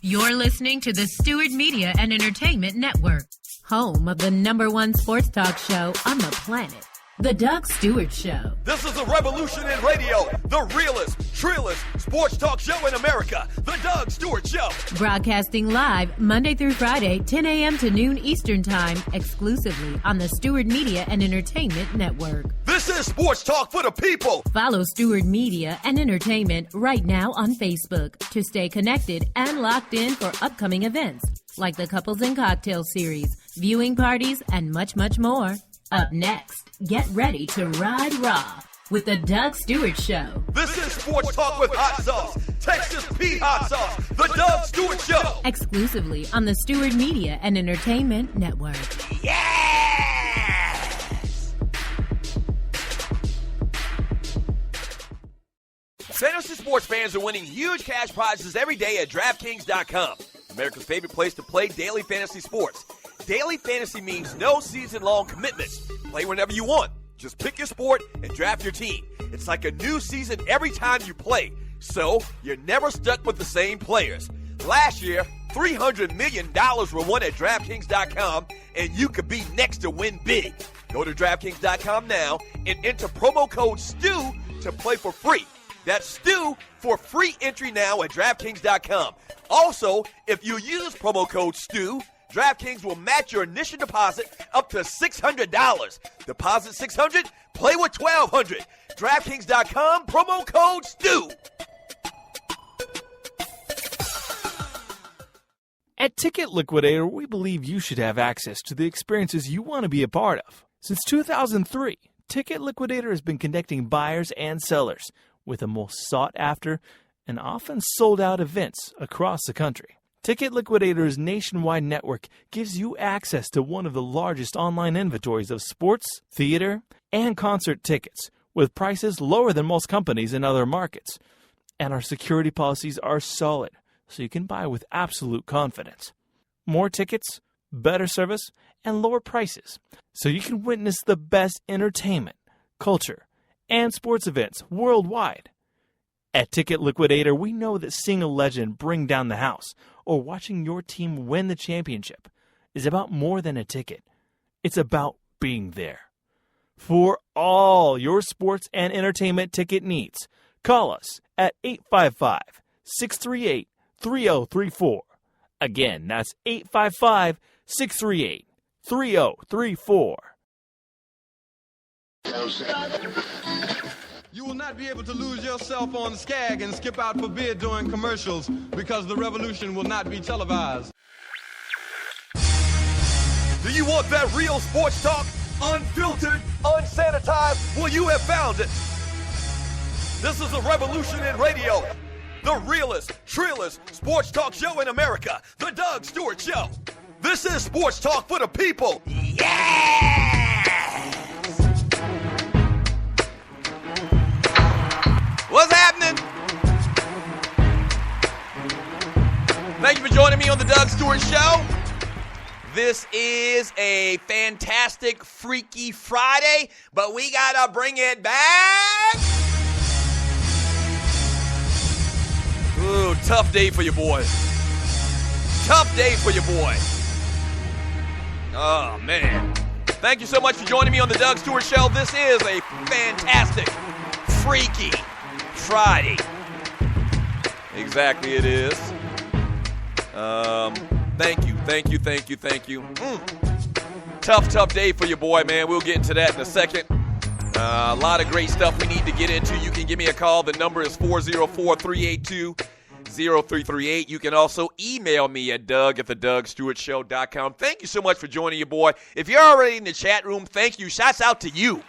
You're listening to the Stewart Media and Entertainment Network, home of the #1 sports talk show on the planet, The Doug Stewart Show. This is a revolution in radio, the realest, trillest sports talk show in America, The Doug Stewart Show. Broadcasting live Monday through Friday, 10 a.m. to noon Eastern Time, exclusively on the Stewart Media and Entertainment Network. This is sports talk for the people. Follow Stewart Media and Entertainment right now on Facebook to stay connected and locked in for upcoming events like the Couples and Cocktail Series, viewing parties, and much, much more. Up next, get ready to ride raw with the Doug Stewart Show. This is sports talk with hot sauce, Texas Pete hot sauce, the Doug Stewart Show. Exclusively on the Stewart Media and Entertainment Network. Yes! Fantasy sports fans are winning huge cash prizes every day at DraftKings.com, America's favorite place to play daily fantasy sports. Daily fantasy means no season-long commitments. Play whenever you want. Just pick your sport and draft your team. It's like a new season every time you play, so you're never stuck with the same players. Last year, $300 million were won at DraftKings.com, and you could be next to win big. Go to DraftKings.com now and enter promo code STEW to play for free. That's STEW for free entry now at DraftKings.com. Also, if you use promo code STEW, DraftKings will match your initial deposit up to $600. Deposit $600, play with $1,200. DraftKings.com, promo code STEW. At Ticket Liquidator, we believe you should have access to the experiences you want to be a part of. Since 2003, Ticket Liquidator has been connecting buyers and sellers with the most sought-after and often sold-out events across the country. Ticket Liquidator's nationwide network gives you access to one of the largest online inventories of sports, theater, and concert tickets, with prices lower than most companies in other markets. And our security policies are solid, so you can buy with absolute confidence. More tickets, better service, and lower prices, so you can witness the best entertainment, culture, and sports events worldwide. At Ticket Liquidator, we know that seeing a legend bring down the house or watching your team win the championship is about more than a ticket. It's about being there. For all your sports and entertainment ticket needs, call us at 855-638-3034. Again, that's 855-638-3034. You will not be able to lose yourself on Skag and skip out for beer during commercials because the revolution will not be televised. Do you want that real sports talk? Unfiltered, unsanitized? Well, you have found it. This is a revolution in radio. The realest, trillest sports talk show in America. The Doug Stewart Show. This is sports talk for the people. Yeah! What's happening? Thank you for joining me on the Doug Stewart Show. This is a fantastic, freaky Friday, but we gotta bring it back. Ooh, tough day for your boy. Tough day for your boy. Oh, man. Thank you so much for joining me on the Doug Stewart Show. This is a fantastic, freaky Friday. Exactly it is. Thank you. Tough day for your boy, man. We'll get into that in a second. A lot of great stuff we need to get into. You can give me a call. The number is 404-382-0338. You can also email me at doug@thedougstewartshow.com. Thank you so much for joining your boy. If you're already in the chat room, thank you. Shouts out to you.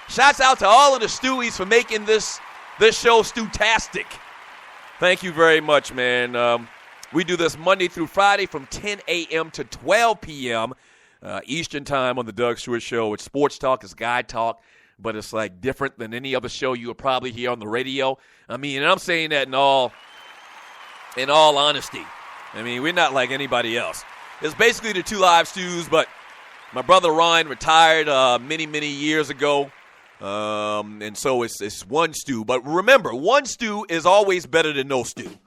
Shouts out to all of the Stewies for making this show Stewtastic. Thank you very much, man. We do this Monday through Friday from 10 a.m. to 12 p.m. Eastern Time on the Doug Stewart Show. It's sports talk, it's guy talk, but it's like different than any other show you will probably hear on the radio. I mean, and I'm saying that in all honesty. I mean, we're not like anybody else. It's basically the two live stews, but my brother Ryan retired many years ago. And so it's one stew. But remember, one stew is always better than no stew.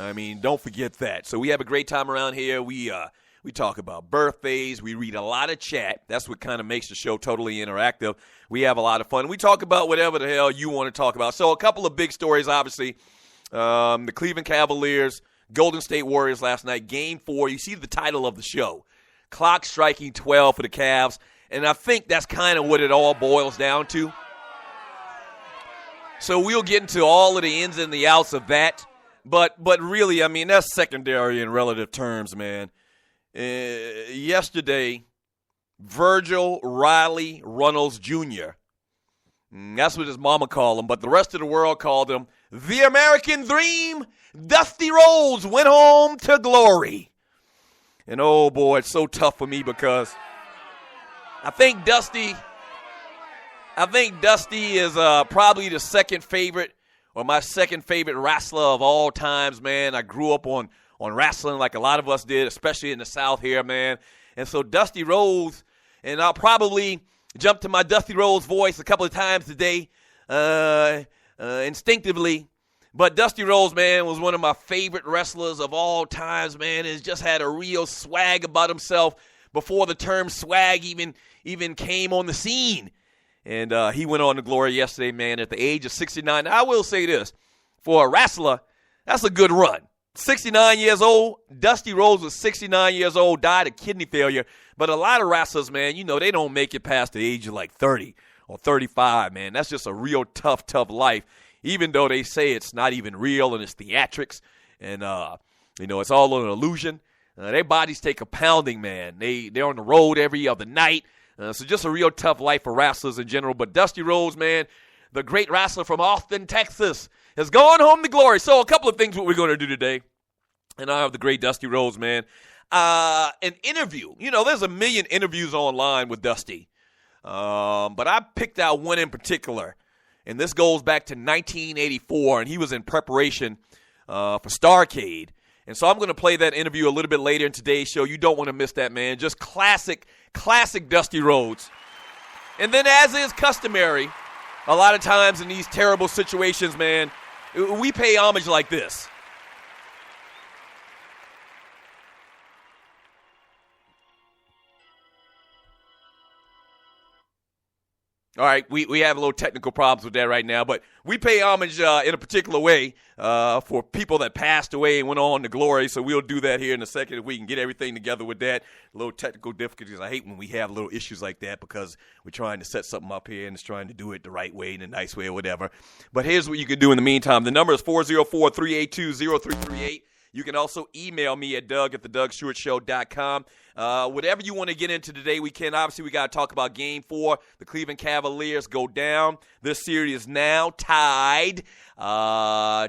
I mean, don't forget that. So we have a great time around here. We talk about birthdays. We read a lot of chat. That's what kind of makes the show totally interactive. We have a lot of fun. We talk about whatever the hell you want to talk about. So a couple of big stories, obviously. The Cleveland Cavaliers, Golden State Warriors last night, Game 4. You see the title of the show, clock striking 12 for the Cavs. And I think that's kind of what it all boils down to. So we'll get into all of the ins and the outs of that. But really, I mean, that's secondary in relative terms, man. Yesterday, Virgil Riley Runnels Jr., that's what his mama called him, but the rest of the world called him the American Dream Dusty Rhodes, went home to glory. And oh boy, it's so tough for me because I think Dusty is probably the second favorite, or my second favorite wrestler of all times, man. I grew up on wrestling like a lot of us did, especially in the South here, man. And so Dusty Rhodes, and I'll probably jump to my Dusty Rhodes voice a couple of times today instinctively. But Dusty Rhodes, man, was one of my favorite wrestlers of all times, man. He's just had a real swag about himself before the term swag even came on the scene. And he went on to glory yesterday, man, at the age of 69. Now, I will say this. For a wrestler, that's a good run. 69 years old. Dusty Rhodes was 69 years old, died of kidney failure. But a lot of wrestlers, man, you know, they don't make it past the age of like 30 or 35, man. That's just a real tough life, even though they say it's not even real and it's theatrics. And, you know, it's all an illusion. Their bodies take a pounding, man. They're on the road every other night. So just a real tough life for wrestlers in general. But Dusty Rhodes, man, the great wrestler from Austin, Texas, has gone home to glory. So a couple of things what we're going to do today. And I have the great Dusty Rhodes, man. An interview. You know, there's a million interviews online with Dusty. But I picked out one in particular. And this goes back to 1984. And he was in preparation for Starrcade. And so I'm going to play that interview a little bit later in today's show. You don't want to miss that, man. Just classic Dusty Rhodes. And then, as is customary, a lot of times in these terrible situations, man, we pay homage like this. All right, we have a little technical problems with that right now, but we pay homage in a particular way for people that passed away and went on to glory, so we'll do that here in a second if we can get everything together with that. A little technical difficulties. I hate when we have little issues like that because we're trying to set something up here and it's trying to do it the right way, in a nice way or whatever. But here's what you can do in the meantime. The number is 404-382-0338. You can also email me at doug@thedougstewartshow.com. Whatever you want to get into today, we can. Obviously, we got to talk about Game 4. The Cleveland Cavaliers go down. This series is now tied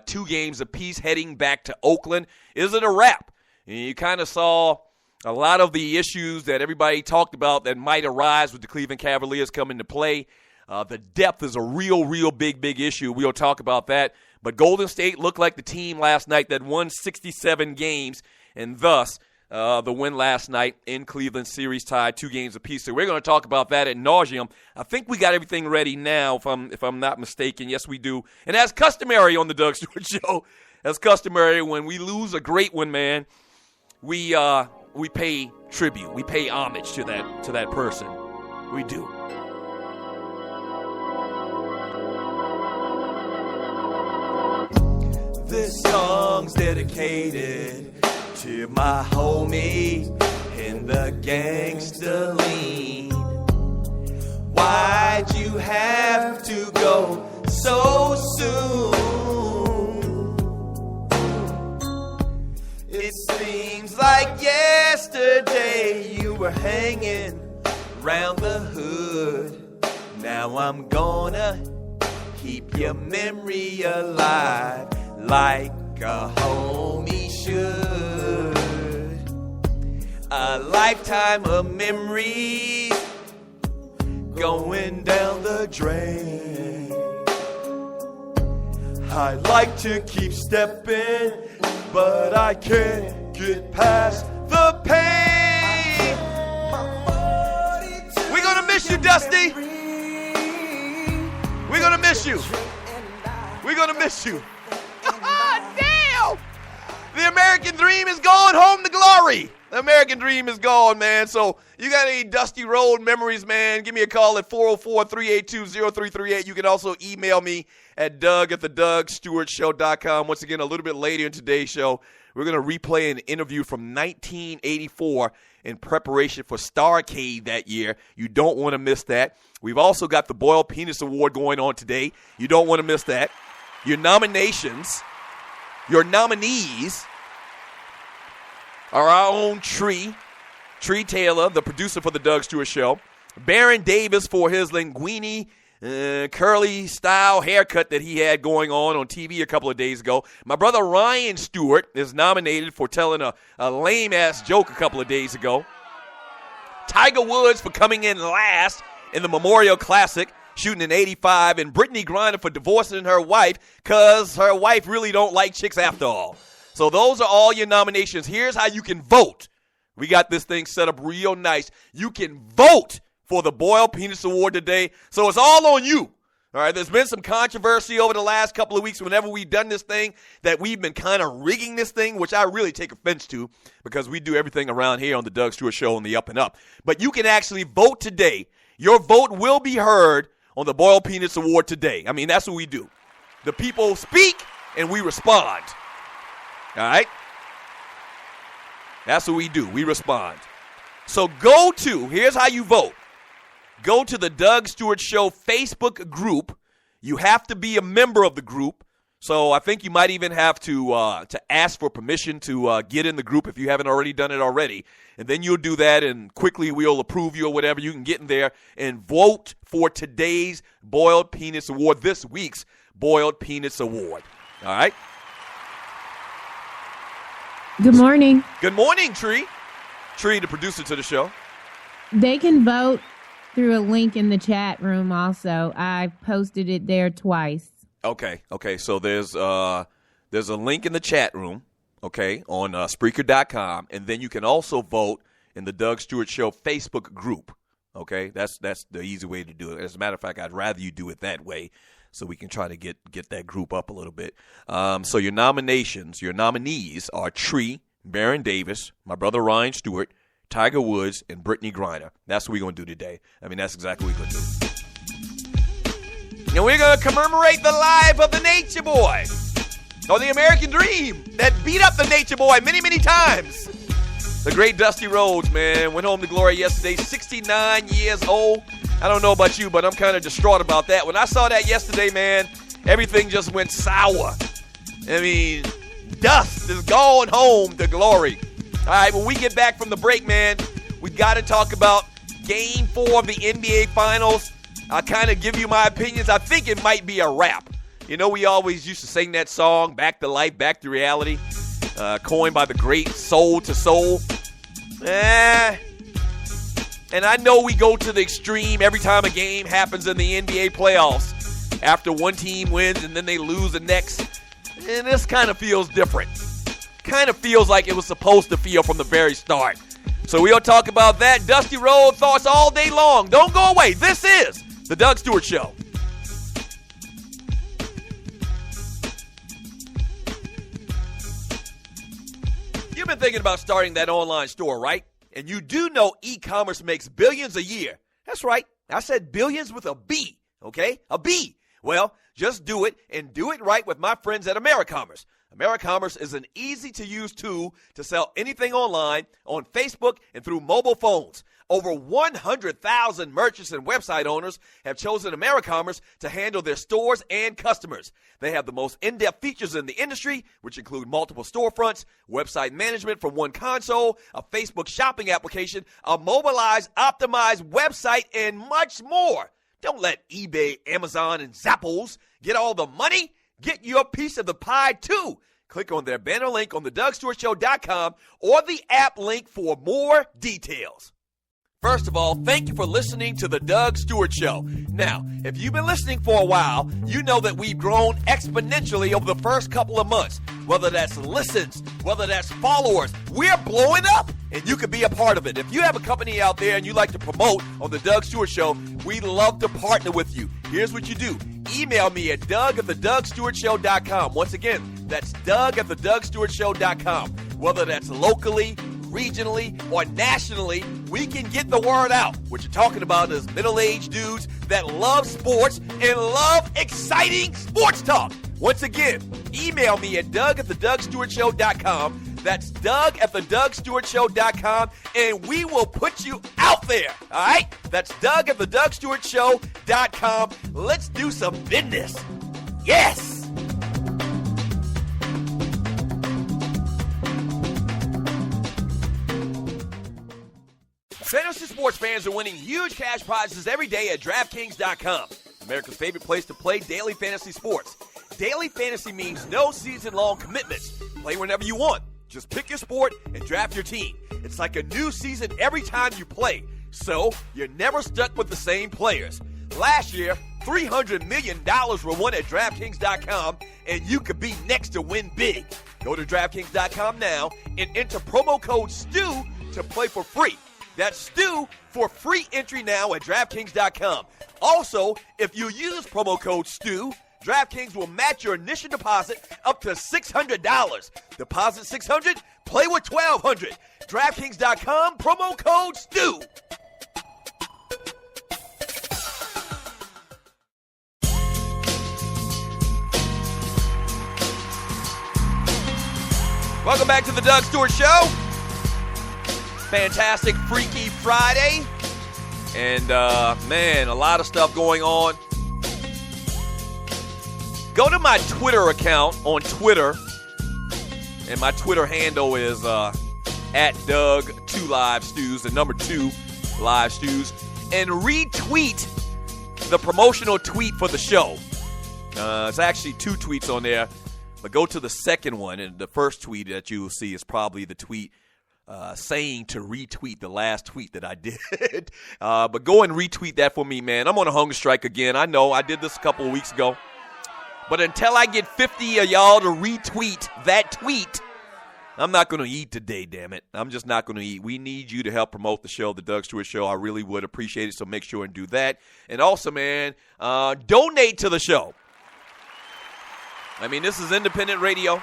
2 games apiece heading back to Oakland. Is it a wrap? And you kind of saw a lot of the issues that everybody talked about that might arise with the Cleveland Cavaliers come into play. The depth is a real big issue. We'll talk about that. But Golden State looked like the team last night that won 67 games, and thus the win last night in Cleveland, series tied 2 games apiece. So we're going to talk about that ad nauseum. I think we got everything ready now, if I'm not mistaken. Yes, we do. And as customary on the Doug Stewart Show, as customary, when we lose a great one, man, we pay tribute. We pay homage to that person. We do. This song's dedicated to my homie in the gangsta lean. Why'd you have to go so soon? It seems like yesterday you were hanging round the hood. Now I'm gonna keep your memory alive like a homie should. A lifetime of memories going down the drain. I like to keep stepping, but I can't get past the pain. We're gonna miss you, Dusty. We're gonna miss you. We're gonna miss you. Damn! The American Dream is gone home to glory. The American Dream is gone, man. So you got any Dusty Road memories, man? Give me a call at 404-382-0338. You can also email me at doug@thedougstewartshow.com. Once again, a little bit later in today's show, we're going to replay an interview from 1984 in preparation for Starrcade that year. You don't want to miss that. We've also got the Boiled Penis Award going on today. You don't want to miss that. Your nominees are our own Tree Taylor, the producer for the Doug Stewart Show. Baron Davis for his linguini curly style haircut that he had going on TV a couple of days ago. My brother Ryan Stewart is nominated for telling a lame-ass joke a couple of days ago. Tiger Woods for coming in last in the Memorial Classic, shooting an 85, and Brittany Griner for divorcing her wife because her wife really don't like chicks after all. So those are all your nominations. Here's how you can vote. We got this thing set up real nice. You can vote for the Boiled Penis Award today. So it's all on you. All right, there's been some controversy over the last couple of weeks whenever we've done this thing that we've been kind of rigging this thing, which I really take offense to because we do everything around here on the Doug Stewart Show on the up and up. But you can actually vote today. Your vote will be heard on the Boiled Penis Award today. I mean, that's what we do. The people speak and we respond. All right? That's what we do. We respond. So here's how you vote. Go to the Doug Stewart Show Facebook group. You have to be a member of the group. So I think you might even have to ask for permission to get in the group if you haven't already done it already. And then you'll do that, and quickly we'll approve you or whatever. You can get in there and vote for today's Boiled Penis Award, this week's Boiled Penis Award. All right? Good morning. Good morning, Tree. Tree, the producer to the show. They can vote through a link in the chat room also. I've posted it there twice. Okay. So there's a link in the chat room, okay, on Spreaker.com, and then you can also vote in the Doug Stewart Show Facebook group, okay? That's the easy way to do it. As a matter of fact, I'd rather you do it that way so we can try to get that group up a little bit. So your nominees are Tree, Baron Davis, my brother Ryan Stewart, Tiger Woods, and Brittany Griner. That's what we're going to do today. I mean, that's exactly what we're going to do. And we're going to commemorate the life of the Nature Boy, or the American Dream, that beat up the Nature Boy many, many times. The great Dusty Rhodes, man, went home to glory yesterday, 69 years old. I don't know about you, but I'm kind of distraught about that. When I saw that yesterday, man, everything just went sour. I mean, Dust is going home to glory. All right, when we get back from the break, man, we got to talk about Game 4 of the NBA Finals. I'll kind of give you my opinions. I think it might be a wrap. You know, we always used to sing that song, Back to Life, Back to Reality, coined by the great Soul to Soul. And I know we go to the extreme every time a game happens in the NBA playoffs. After one team wins and then they lose the next. And this kind of feels different. Kind of feels like it was supposed to feel from the very start. So we'll talk about that. Dusty Rhodes thoughts all day long. Don't go away. This is the Doug Stewart Show. You've been thinking about starting that online store, right? And you do know e-commerce makes billions a year. That's right. I said billions with a B, okay? A B. Well, just do it, and do it right with my friends at AmeriCommerce. AmeriCommerce is an easy-to-use tool to sell anything online, on Facebook, and through mobile phones. Over 100,000 merchants and website owners have chosen AmeriCommerce to handle their stores and customers. They have the most in-depth features in the industry, which include multiple storefronts, website management from one console, a Facebook shopping application, a mobilized, optimized website, and much more. Don't let eBay, Amazon, and Zappos get all the money. Get your piece of the pie, too. Click on their banner link on thedougstewartshow.com or the app link for more details. First of all, thank you for listening to The Doug Stewart Show. Now, if you've been listening for a while, you know that we've grown exponentially over the first couple of months. Whether that's listens, whether that's followers, we're blowing up, and you can be a part of it. If you have a company out there and you like to promote on The Doug Stewart Show, we'd love to partner with you. Here's what you do. Email me at doug@thedougstewartshow.com. Once again, That's Doug at thedougstewartshow.com. Whether that's locally, regionally, or nationally, we can get the word out. What you're talking about is middle-aged dudes that love sports and love exciting sports talk. Once again, email me at Doug at thedougstewartshow.com. That's Doug at thedougstewartshow.com, and we will put you out there, all right? That's Doug at thedougstewartshow.com. Let's do some business. Yes! Fantasy sports fans are winning huge cash prizes every day at DraftKings.com. America's favorite place to play daily fantasy sports. Daily fantasy means no season-long commitments. Play whenever you want. Just pick your sport and draft your team. It's like a new season every time you play, so you're never stuck with the same players. Last year, $300 million were won at DraftKings.com, and you could be next to win big. Go to DraftKings.com now and enter promo code STU to play for free. That's STU for free entry now at DraftKings.com. Also, if you use promo code STU, DraftKings will match your initial deposit up to $600. Deposit $600, play with $1,200. DraftKings.com, promo code STU. Welcome back to the Doug Stewart Show. Fantastic Freaky Friday. And, man, a lot of stuff going on. Go to my Twitter account on Twitter, and my Twitter handle is at Doug2LiveStews, the number 2 Live Stews, and retweet the promotional tweet for the show. It's actually 2 tweets on there, but go to the second one, and the first tweet that you will see is probably the tweet saying to retweet the last tweet that I did. But go and retweet that for me, man. I'm on a hunger strike again. I know I did this a couple of weeks ago. But until I get 50 of y'all to retweet that tweet, I'm not going to eat today, damn it. I'm just not going to eat. We need you to help promote the show, The Doug Stewart Show. I really would appreciate it, so make sure and do that. And also, man, donate to the show. I mean, this is independent radio.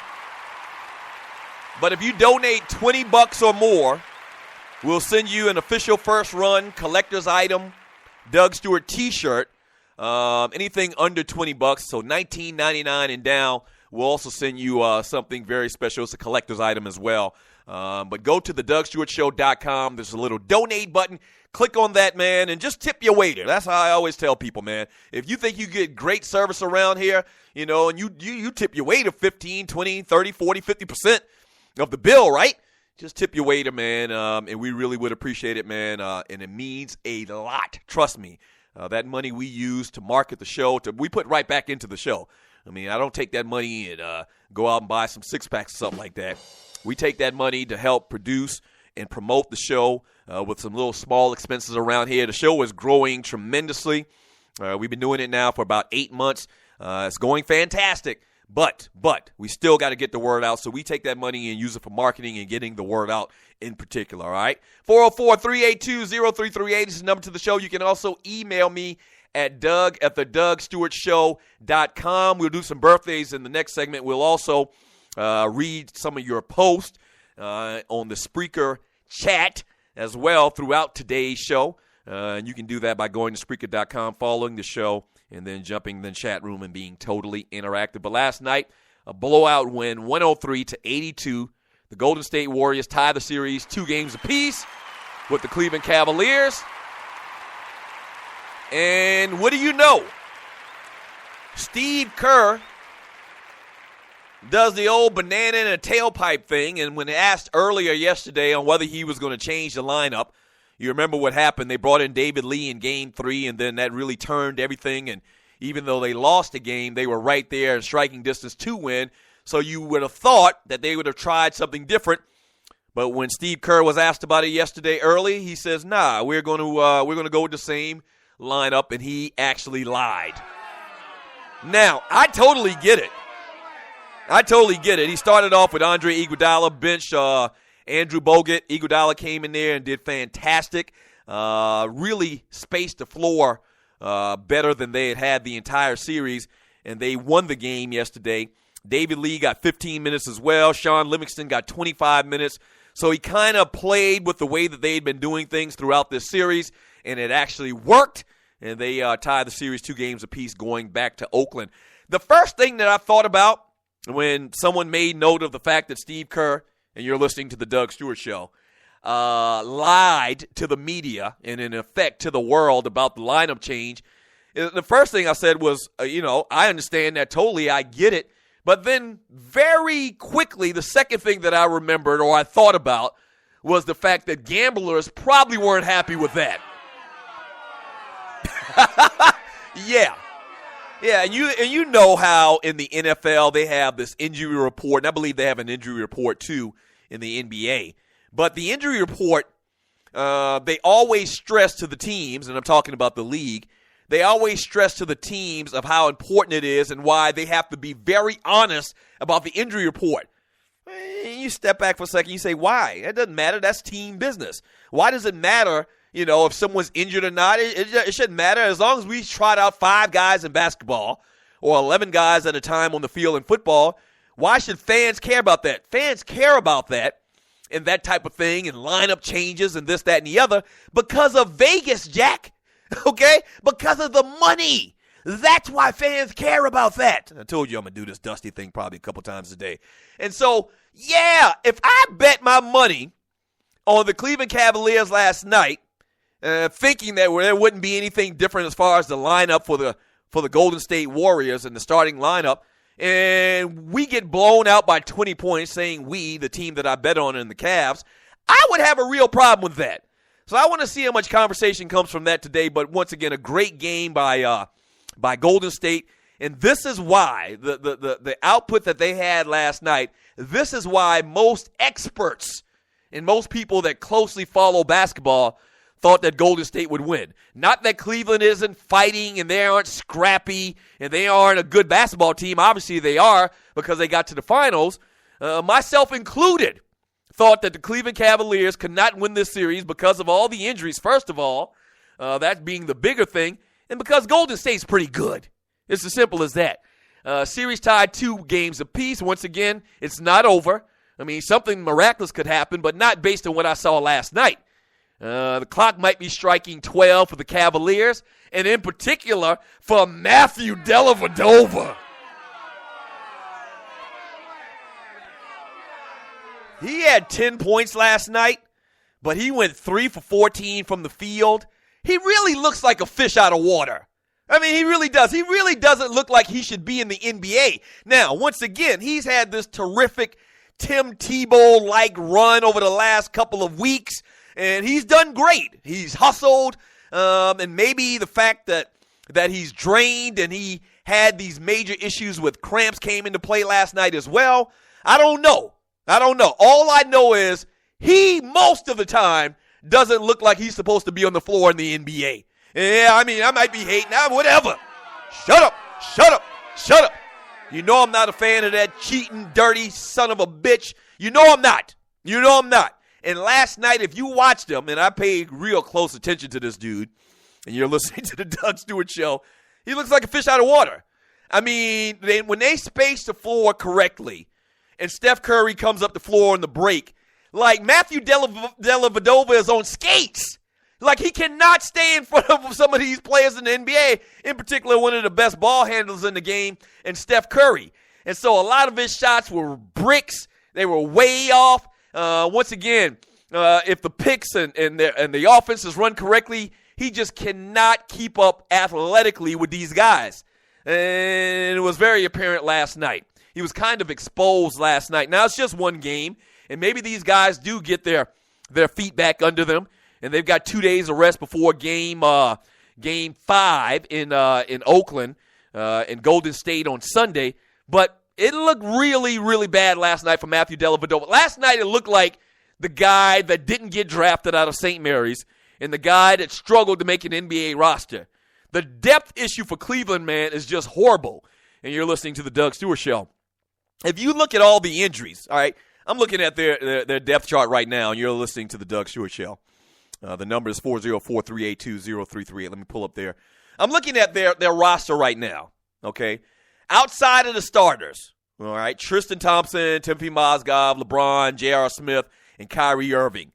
But if you donate $20 or more, we'll send you an official first run collector's item Doug Stewart t-shirt. Anything under $20, so $19.99 and down, we'll also send you something very special. It's a collector's item as well. But go to thedougstewartshow.com. There's a little donate button. Click on that, man, and just tip your waiter. That's how I always tell people, man. If you think you get great service around here, you know, and you tip your waiter 15, 20, 30, 40, 50% of the bill, right? Just tip your waiter, man, and we really would appreciate it, man, and it means a lot. Trust me. That money we use to market the show, we put right back into the show. I mean, I don't take that money and go out and buy some six-packs or something like that. We take that money to help produce and promote the show with some little small expenses around here. The show is growing tremendously. We've been doing it now for about 8 months. It's going fantastic. But we still got to get the word out, so we take that money and use it for marketing and getting the word out in particular, all right? 404-382-0338 is the number to the show. You can also email me at Doug at thedougstewartshow.com. We'll do some birthdays in the next segment. We'll also read some of your posts on the Spreaker chat as well throughout today's show. And you can do that by going to Spreaker.com, following the show, and then jumping in the chat room and being totally interactive. But last night, a blowout win, 103-82. The Golden State Warriors tie the series 2 games apiece with the Cleveland Cavaliers. And what do you know? Steve Kerr does the old banana in a tailpipe thing, and when asked earlier yesterday on whether he was going to change the lineup, you remember what happened. They brought in David Lee in Game 3, and then that really turned everything. And even though they lost the game, they were right there in striking distance to win. So you would have thought that they would have tried something different. But when Steve Kerr was asked about it yesterday early, he says, "Nah, we're going to go with the same lineup," and he actually lied. Now, I totally get it. He started off with Andre Iguodala, bench Andrew Bogut. Iguodala came in there and did fantastic. Really spaced the floor better than they had the entire series, and they won the game yesterday. David Lee got 15 minutes as well. Sean Livingston got 25 minutes. So he kind of played with the way that they had been doing things throughout this series, and it actually worked. And they tied the series 2 games apiece going back to Oakland. The first thing that I thought about when someone made note of the fact that Steve Kerr, and you're listening to the Doug Stewart Show, lied to the media and in effect to the world about the lineup change, the first thing I said was, I understand that totally. I get it. But then very quickly, the second thing that I remembered or I thought about was the fact that gamblers probably weren't happy with that. Yeah, and you know how in the NFL they have this injury report, and I believe they have an injury report too in the NBA. But the injury report, they always stress to the teams, and I'm talking about the league, they always stress to the teams of how important it is and why they have to be very honest about the injury report. You step back for a second, you say, why? It doesn't matter. That's team business. Why does it matter, if someone's injured or not? It shouldn't matter. As long as we trot out 5 guys in basketball or 11 guys at a time on the field in football, why should fans care about that? Fans care about that and that type of thing and lineup changes and this, that, and the other because of Vegas, Jack. Okay? Because of the money. That's why fans care about that. I told you I'm going to do this Dusty thing probably a couple times a day. And so, yeah, if I bet my money on the Cleveland Cavaliers last night, thinking that there wouldn't be anything different as far as the lineup for the Golden State Warriors and the starting lineup, and we get blown out by 20 points, saying we, the team that I bet on in the Cavs, I would have a real problem with that. So I want to see how much conversation comes from that today. But once again, a great game by Golden State. And this is why the output that they had last night, this is why most experts and most people that closely follow basketball thought that Golden State would win. Not that Cleveland isn't fighting and they aren't scrappy and they aren't a good basketball team. Obviously they are because they got to the finals. Myself included. Thought that the Cleveland Cavaliers could not win this series because of all the injuries, first of all, that being the bigger thing, and because Golden State's pretty good. It's as simple as that. Series tied 2 games apiece. Once again, it's not over. I mean, something miraculous could happen, but not based on what I saw last night. The clock might be striking 12 for the Cavaliers, and in particular for Matthew Dellavedova. He had 10 points last night, but he went 3 for 14 from the field. He really looks like a fish out of water. I mean, he really does. He really doesn't look like he should be in the NBA. Now, once again, he's had this terrific Tim Tebow-like run over the last couple of weeks, and he's done great. He's hustled, and maybe the fact that he's drained and he had these major issues with cramps came into play last night as well. I don't know. All I know is he, most of the time, doesn't look like he's supposed to be on the floor in the NBA. Yeah, I mean, I might be hating. Whatever. Shut up. You know I'm not a fan of that cheating, dirty son of a bitch. You know I'm not. And last night, if you watched him, and I paid real close attention to this dude, and you're listening to the Doug Stewart Show, he looks like a fish out of water. I mean, when they space the floor correctly, and Steph Curry comes up the floor on the break, like Matthew Dellavedova is on skates. Like he cannot stay in front of some of these players in the NBA, in particular one of the best ball handlers in the game, and Steph Curry. And so a lot of his shots were bricks. They were way off. Once again, if the picks and the offense is run correctly, he just cannot keep up athletically with these guys. And it was very apparent last night. He was kind of exposed last night. Now, it's just one game, and maybe these guys do get their feet back under them, and they've got 2 days of rest before game 5 in Oakland in Golden State on Sunday. But it looked really, really bad last night for Matthew Dellavedova. Last night, it looked like the guy that didn't get drafted out of St. Mary's and the guy that struggled to make an NBA roster. The depth issue for Cleveland, man, is just horrible. And you're listening to the Doug Stewart Show. If you look at all the injuries, all right, I'm looking at their depth chart right now, and you're listening to the Doug Stewart Show. The number is 404-382-0338. Let me pull up there. I'm looking at their roster right now, okay? Outside of the starters, All right, Tristan Thompson, Timothy Mozgov, LeBron, J.R. Smith, and Kyrie Irving.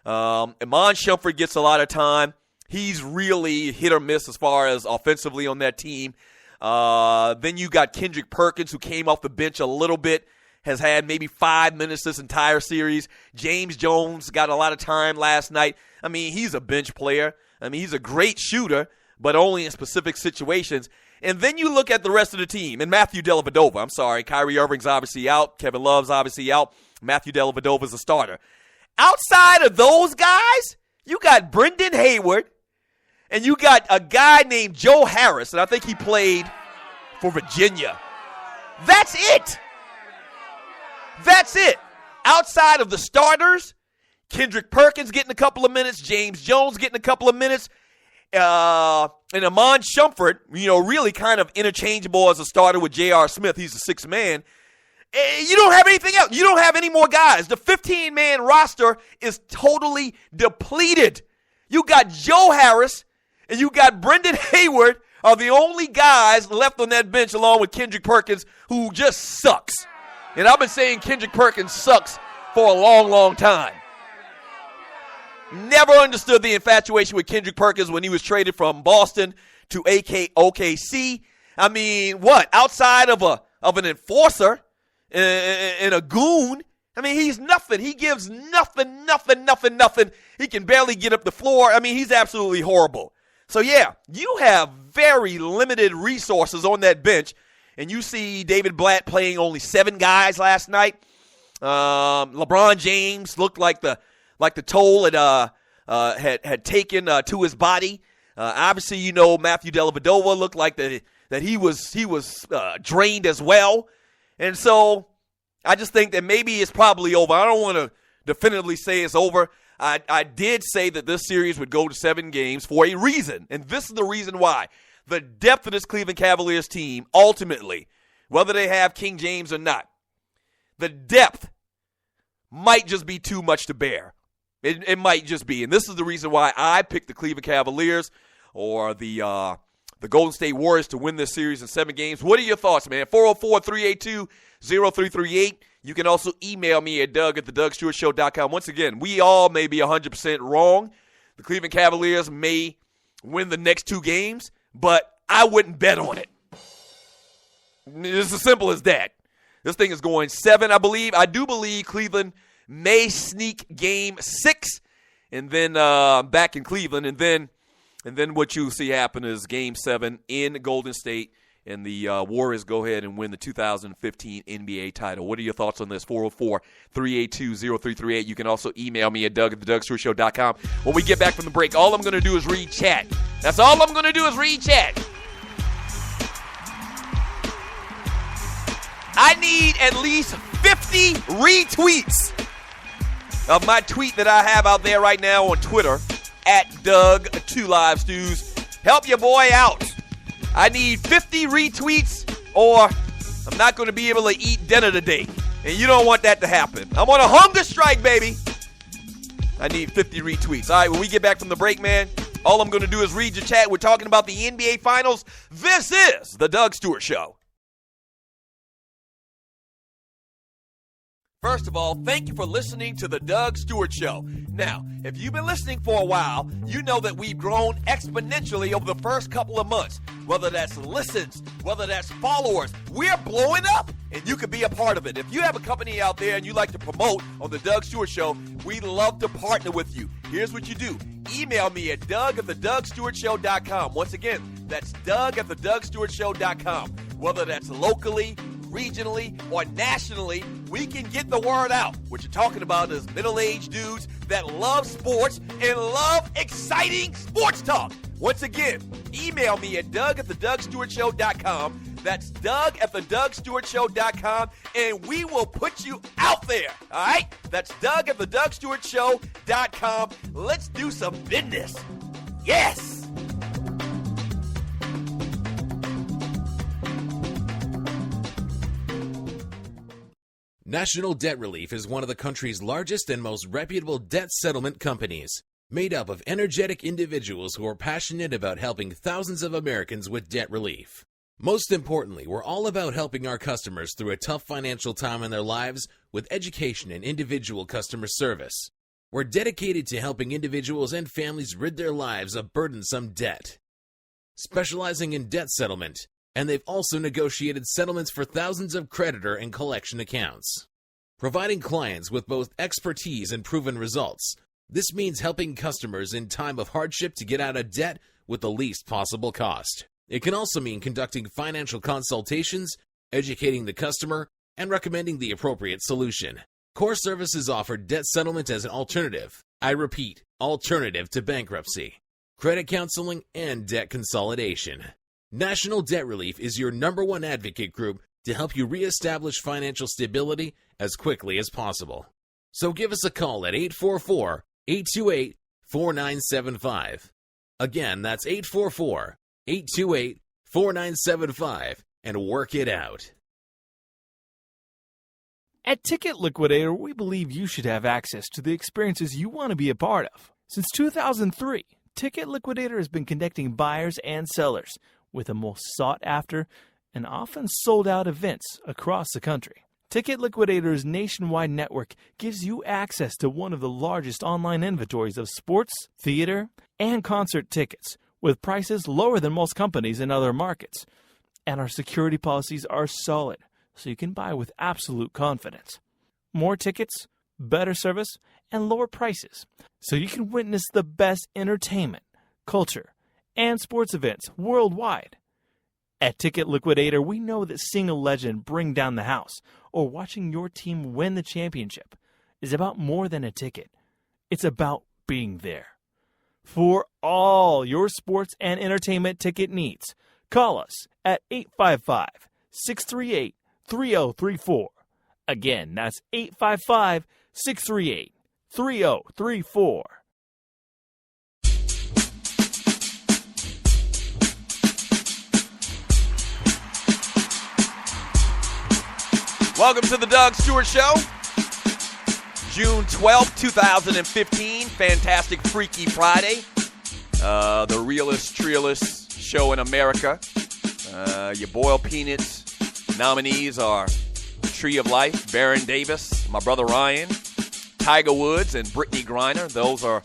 Iman Shumpert gets a lot of time. He's really hit or miss as far as offensively on that team. Then you got Kendrick Perkins, who came off the bench a little bit, has had maybe 5 minutes this entire series. James Jones got a lot of time last night. I mean, he's a bench player. I mean, he's a great shooter, but only in specific situations. And then you look at the rest of the team, and Matthew Dellavedova. I'm sorry, Kyrie Irving's obviously out. Kevin Love's obviously out. Matthew Dellavedova's a starter. Outside of those guys, you got Brendan Hayward, and you got a guy named Joe Harris, and I think he played for Virginia. That's it. That's it. Outside of the starters, Kendrick Perkins getting a couple of minutes, James Jones getting a couple of minutes, and Iman Shumpert, really kind of interchangeable as a starter with J.R. Smith. He's the sixth man. You don't have anything else. You don't have any more guys. The 15-man roster is totally depleted. You got Joe Harris and you got Brendan Hayward are the only guys left on that bench along with Kendrick Perkins, who just sucks. And I've been saying Kendrick Perkins sucks for a long, long time. Never understood the infatuation with Kendrick Perkins when he was traded from Boston to OKC. I mean, what? Outside of an enforcer and a goon, I mean, he's nothing. He gives nothing. He can barely get up the floor. I mean, he's absolutely horrible. So, yeah, you have very limited resources on that bench, and you see David Blatt playing only 7 guys last night. LeBron James looked like the toll had taken to his body. Obviously, Matthew Dellavedova looked like that he was drained as well. And so I just think that maybe it's probably over. I don't want to definitively say it's over. I did say that this series would go to 7 games for a reason, and this is the reason why. The depth of this Cleveland Cavaliers team, ultimately, whether they have King James or not, the depth might just be too much to bear. It might just be, and this is the reason why I picked the Cleveland Cavaliers or the Golden State Warriors to win this series in 7 games. What are your thoughts, man? 404-382-0338. You can also email me at Doug@thedougstewartshow.com. Once again, we all may be 100% wrong. The Cleveland Cavaliers may win the next 2 games, but I wouldn't bet on it. It's as simple as that. This thing is going 7, I believe. I do believe Cleveland may sneak game 6, and then back in Cleveland, and then what you'll see happen is game 7 in Golden State, and the Warriors go ahead and win the 2015 NBA title. What are your thoughts on this? 404-382-0338. You can also email me at Doug@thedougstewartshow.com. When we get back from the break, all I'm going to do is read chat. That's all I'm going to do is read chat. I need at least 50 retweets of my tweet that I have out there right now on Twitter, at Doug2LiveStews. Help your boy out. I need 50 retweets or I'm not going to be able to eat dinner today. And you don't want that to happen. I'm on a hunger strike, baby. I need 50 retweets. All right, when we get back from the break, man, all I'm going to do is read your chat. We're talking about the NBA Finals. This is The Doug Stewart Show. First of all, thank you for listening to The Doug Stewart Show. Now, if you've been listening for a while, you know that we've grown exponentially over the first couple of months. Whether that's listens, whether that's followers, we're blowing up, and you can be a part of it. If you have a company out there and you like to promote on The Doug Stewart Show, we'd love to partner with you. Here's what you do. Email me at Doug@thedougstewartshow.com. Once again, that's Doug@thedougstewartshow.com. Whether that's locally, regionally, or nationally, we can get the word out. What you're talking about is middle-aged dudes that love sports and love exciting sports talk. Once again, email me at Doug@thedougstewartshow.com. That's Doug@thedougstewartshow.com, and we will put you out there. All right? That's Doug@thedougstewartshow.com. Let's do some business. Yes! National Debt Relief is one of the country's largest and most reputable debt settlement companies, made up of energetic individuals who are passionate about helping thousands of Americans with debt relief. Most importantly, we're all about helping our customers through a tough financial time in their lives with education and individual customer service. We're dedicated to helping individuals and families rid their lives of burdensome debt, specializing in debt settlement, and they've also negotiated settlements for thousands of creditor and collection accounts. Providing clients with both expertise and proven results, this means helping customers in time of hardship to get out of debt with the least possible cost. It can also mean conducting financial consultations, educating the customer, and recommending the appropriate solution. Core Services offer debt settlement as an alternative. I repeat, alternative to bankruptcy, credit counseling, and debt consolidation. National Debt Relief is your #1 advocate group to help you reestablish financial stability as quickly as possible. So give us a call at 844-828-4975. Again, that's 844-828-4975, and work it out. At Ticket Liquidator, we believe you should have access to the experiences you want to be a part of. Since 2003, Ticket Liquidator has been connecting buyers and sellers with the most sought-after and often sold-out events across the country. Ticket Liquidator's nationwide network gives you access to one of the largest online inventories of sports, theater, and concert tickets, with prices lower than most companies in other markets. And our security policies are solid, so you can buy with absolute confidence. More tickets, better service, and lower prices, so you can witness the best entertainment, culture, and sports events worldwide. At Ticket Liquidator, we know that seeing a legend bring down the house or watching your team win the championship is about more than a ticket. It's about being there. For all your sports and entertainment ticket needs, call us at 855-638-3034. Again, that's 855-638-3034. Welcome to the Doug Stewart Show. June 12th, 2015. Fantastic Freaky Friday. The realest, treeless show in America. Your boiled peanuts nominees are Tree of Life, Baron Davis, my brother Ryan, Tiger Woods, and Brittany Griner. Those are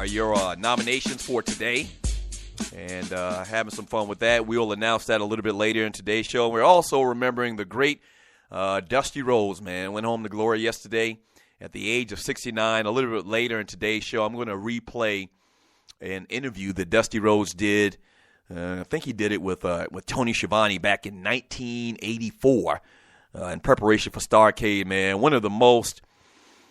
your nominations for today. And having some fun with that. We'll announce that a little bit later in today's show. We're also remembering the great Dusty Rhodes, man. Went home to glory yesterday at the age of 69. A little bit later in today's show, I'm going to replay an interview that Dusty Rhodes did. I think he did it with Tony Schiavone back in 1984 in preparation for Starrcade, man. One of the most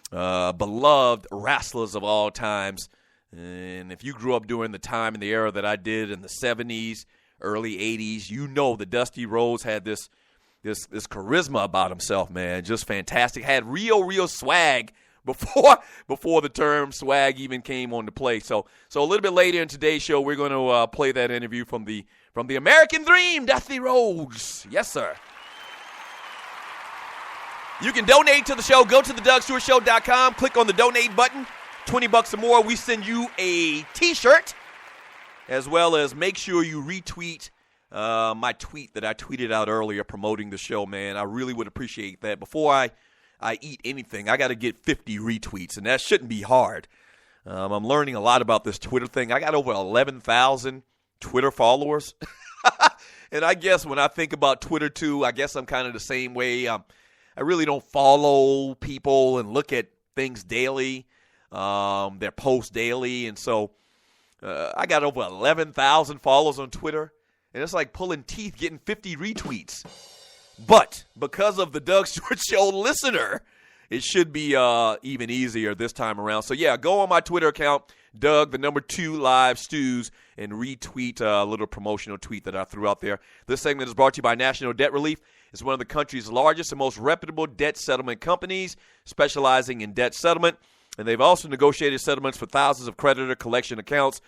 beloved wrestlers of all times. And if you grew up during the time and the era that I did in the 70s, early 80s, you know that Dusty Rhodes had this charisma about himself, man. Just fantastic. Had real swag before the term swag even came on to play. So a little bit later in today's show, we're going to play that interview from the American Dream Dusty Rhodes. Yes, sir. You can donate to the show. Go to thedougstewartshow.com. Click on the donate button. $20 or more. We send you a T-shirt, as well as make sure you retweet my tweet that I tweeted out earlier promoting the show, man. I really would appreciate that. Before I eat anything, I got to get 50 retweets, and that shouldn't be hard. I'm learning a lot about this Twitter thing. I got over 11,000 Twitter followers. And I guess when I think about Twitter, too, I guess I'm kind of the same way. I really don't follow people and look at things daily, their posts daily. And so I got over 11,000 followers on Twitter. And it's like pulling teeth getting 50 retweets. But because of the Doug Stewart Show listener, it should be even easier this time around. So, yeah, go on my Twitter account, Doug, the number 2 Live Stews, and retweet a little promotional tweet that I threw out there. This segment is brought to you by National Debt Relief. It's one of the country's largest and most reputable debt settlement companies, specializing in debt settlement. And they've also negotiated settlements for thousands of creditor collection accounts.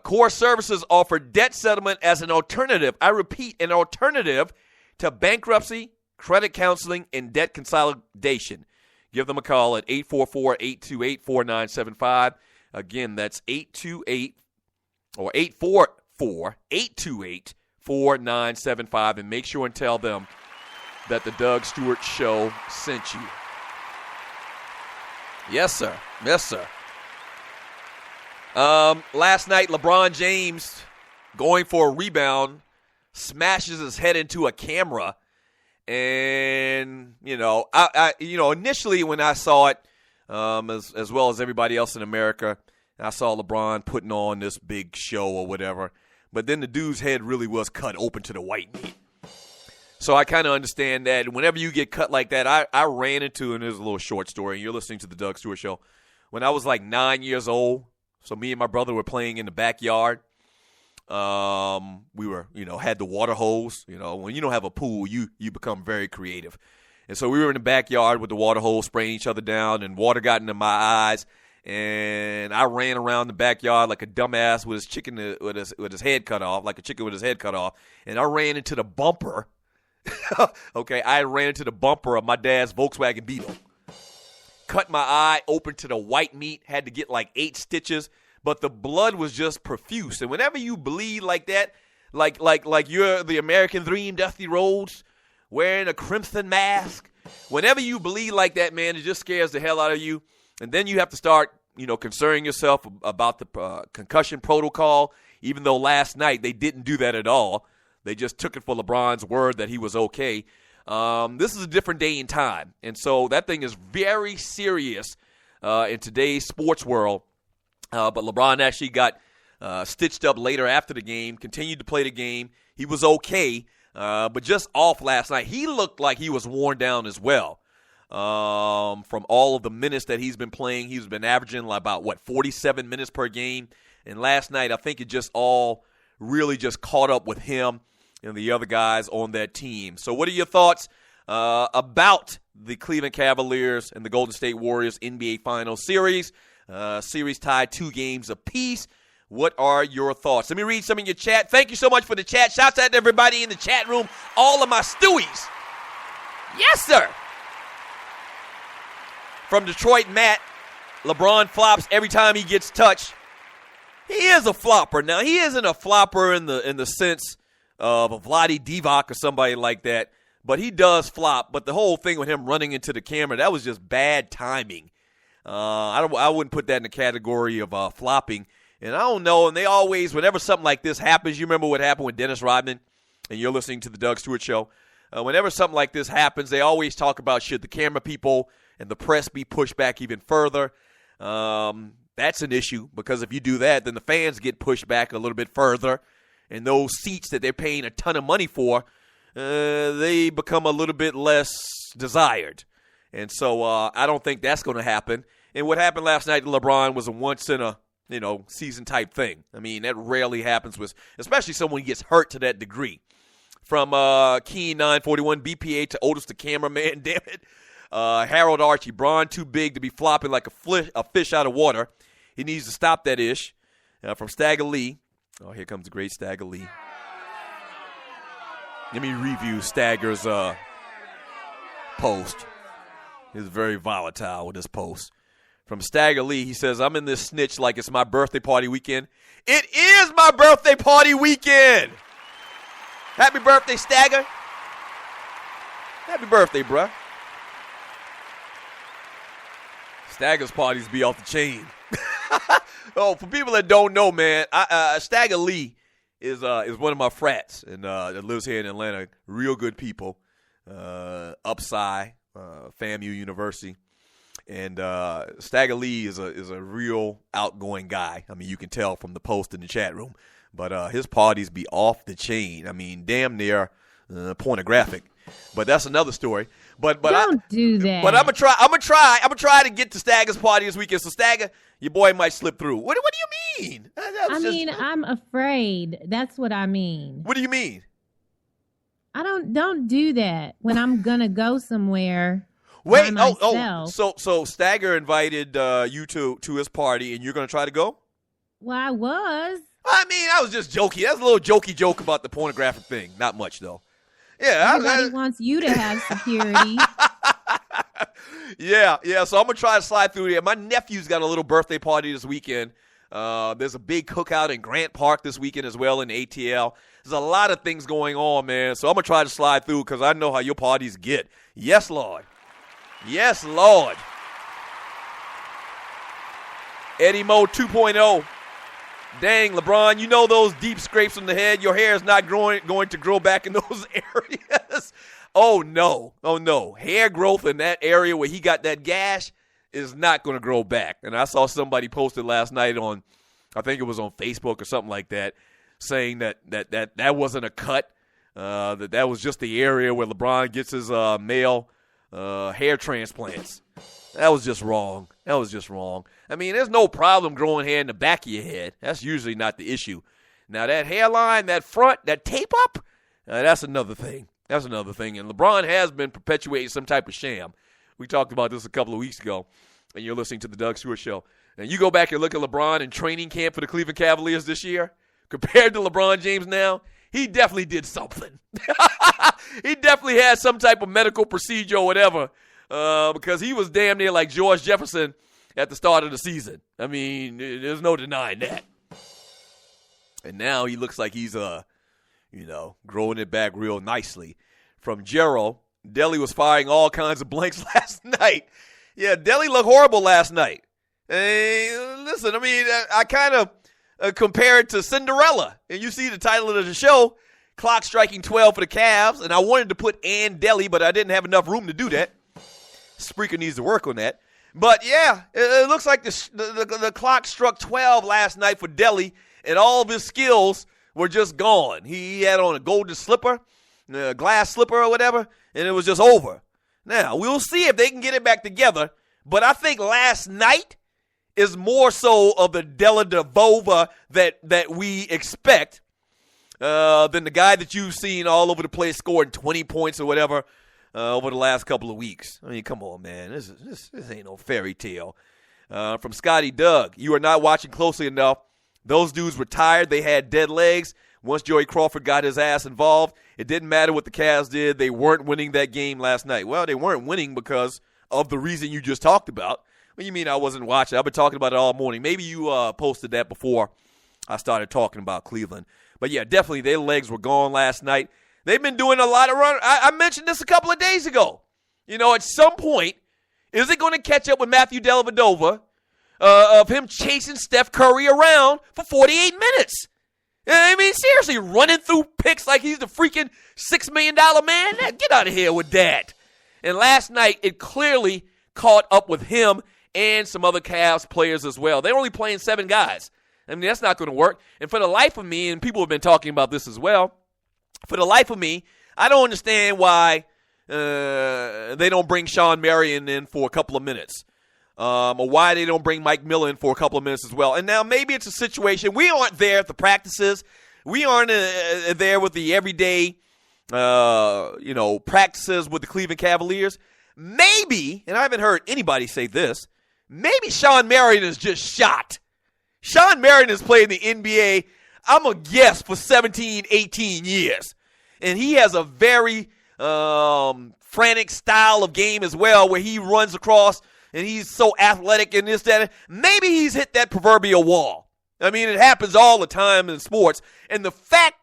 Core Services offer debt settlement as an alternative. I repeat, an alternative to bankruptcy, credit counseling, and debt consolidation. Give them a call at 844-828-4975. Again, that's 828 or 844-828 4975, and make sure and tell them that the Doug Stewart Show sent you. Yes, sir. Yes, sir. Last night, LeBron James, going for a rebound, smashes his head into a camera. And, I initially when I saw it, as well as everybody else in America, I saw LeBron putting on this big show or whatever. But then the dude's head really was cut open to the white meat. So I kind of understand that. Whenever you get cut like that, I ran into, and there's a little short story, and you're listening to the Doug Stewart Show. When I was like 9 years old, so me and my brother were playing in the backyard. We were, had the water hose. When you don't have a pool, you become very creative. And so we were in the backyard with the water hose spraying each other down, and water got into my eyes. And I ran around the backyard like a dumbass with his head cut off, like a chicken with his head cut off. And I ran into the bumper. Okay, I ran into the bumper of my dad's Volkswagen Beetle. Cut my eye open to the white meat. Had to get like 8 stitches. But the blood was just profuse. And whenever you bleed like that, like you're the American Dream Dusty Rhodes wearing a crimson mask, whenever you bleed like that, man, it just scares the hell out of you. And then you have to start, concerning yourself about the concussion protocol, even though last night they didn't do that at all. They just took it for LeBron's word that he was okay. This is a different day and time. And so that thing is very serious in today's sports world. But LeBron actually got stitched up later after the game, continued to play the game. He was okay, but just off last night. He looked like he was worn down as well. From all of the minutes that he's been playing, he's been averaging about 47 minutes per game. And last night, I think it just all really just caught up with him and the other guys on that team. So what are your thoughts about the Cleveland Cavaliers and the Golden State Warriors NBA Finals Series? Series tied 2 games apiece. What are your thoughts? Let me read some of your chat. Thank you so much for the chat. Shouts out to everybody in the chat room, all of my Stewies. Yes, sir. From Detroit, Matt, LeBron flops every time he gets touched. He is a flopper. Now, he isn't a flopper in the sense of a Vlade Divac or somebody like that, but he does flop. But the whole thing with him running into the camera, that was just bad timing. I wouldn't put that in the category of flopping. And I don't know, and they always, whenever something like this happens, you remember what happened with Dennis Rodman, and you're listening to the Doug Stewart Show. Whenever something like this happens, they always talk about should the camera people and the press be pushed back even further. That's an issue, because if you do that, then the fans get pushed back a little bit further, and those seats that they're paying a ton of money for, they become a little bit less desired. And so I don't think that's going to happen. And what happened last night to LeBron was a once-in-a-season type thing. I mean, that rarely happens, especially someone gets hurt to that degree. From Keen 941 BPA to Otis the cameraman, damn it. Harold Archie, Bron too big to be flopping like a fish out of water. He needs to stop that ish. From Stagger Lee. Oh, here comes the great Stagger Lee. Let me review Stagger's post. He's very volatile with his post. From Stagger Lee, he says, I'm in this snitch like it's my birthday party weekend. It is my birthday party weekend. Happy birthday, Stagger. Happy birthday, bruh. Stagger's parties be off the chain. Oh, for people that don't know, man, Stagger Lee is one of my frats and that lives here in Atlanta. Real good people. Upside, FAMU University. And Stagger Lee is a real outgoing guy. I mean, you can tell from the post in the chat room. But his parties be off the chain. I mean, damn near pornographic. But that's another story. But don't do that. But I'm gonna try to get to Stagger's party this weekend. So Stagger, your boy might slip through. What do you mean? I'm afraid. That's what I mean. What do you mean? Don't do that when I'm gonna go somewhere. Wait, so Stagger invited you to his party, and you're gonna try to go? Well, I was. I mean, I was just joking. That's a little jokey joke about the pornographic thing. Not much though. Yeah, everybody wants you to have security. Yeah. So I'm gonna try to slide through there. My nephew's got a little birthday party this weekend. There's a big cookout in Grant Park this weekend as well in the ATL. There's a lot of things going on, man. So I'm going to try to slide through because I know how your parties get. Yes, Lord. Yes, Lord. Eddie Mo 2.0. Dang, LeBron, you know those deep scrapes on the head? Your hair is not going to grow back in those areas. Oh, no. Hair growth in that area where he got that gash is not going to grow back. And I saw somebody posted last night on, I think it was on Facebook or something like that, saying that wasn't a cut, that was just the area where LeBron gets his male hair transplants. That was just wrong. I mean, there's no problem growing hair in the back of your head. That's usually not the issue. Now, that hairline, that front, that tape up, that's another thing. And LeBron has been perpetuating some type of sham. We talked about this a couple of weeks ago, and you're listening to the Doug Stewart Show. And you go back and look at LeBron in training camp for the Cleveland Cavaliers this year, compared to LeBron James now, he definitely did something. He definitely had some type of medical procedure or whatever, because he was damn near like George Jefferson at the start of the season. I mean, there's no denying that. And now he looks like he's, growing it back real nicely. From Gerald, Delly was firing all kinds of blanks last night. Yeah, Delly looked horrible last night. Hey, listen, I mean, I kind of compare it to Cinderella. And you see the title of the show, Clock Striking 12 for the Cavs. And I wanted to put Ann Delly, but I didn't have enough room to do that. Spreaker needs to work on that. But, yeah, it looks like the clock struck 12 last night for Delly, and all of his skills were just gone. He had on a golden slipper, a glass slipper or whatever, and it was just over. Now, we'll see if they can get it back together, but I think last night is more so of the Della Devova that we expect than the guy that you've seen all over the place scoring 20 points or whatever over the last couple of weeks. I mean, come on, man. This ain't no fairy tale. From Scotty Doug, you are not watching closely enough. Those dudes were tired. They had dead legs. Once Joey Crawford got his ass involved, it didn't matter what the Cavs did. They weren't winning that game last night. Well, they weren't winning because of the reason you just talked about. What do you mean I wasn't watching? I've been talking about it all morning. Maybe you posted that before I started talking about Cleveland. But, yeah, definitely their legs were gone last night. They've been doing a lot of run. I mentioned this a couple of days ago. You know, at some point, is it going to catch up with Matthew Dellavedova of him chasing Steph Curry around for 48 minutes? I mean, seriously, running through picks like he's the freaking $6 million man? Get out of here with that. And last night, it clearly caught up with him and some other Cavs players as well. They're only playing 7 guys. I mean, that's not going to work. And for the life of me, and people have been talking about this as well, for the life of me, I don't understand why they don't bring Sean Marion in for a couple of minutes. Or why they don't bring Mike Miller in for a couple of minutes as well. And now maybe it's a situation. We aren't there at the practices. We aren't there with the everyday, practices with the Cleveland Cavaliers. Maybe, and I haven't heard anybody say this, maybe Sean Marion is just shot. Sean Marion has played in the NBA, I'm going to guess, for 17, 18 years. And he has a very frantic style of game as well where he runs across and he's so athletic and this, that. Maybe he's hit that proverbial wall. I mean, it happens all the time in sports. And the fact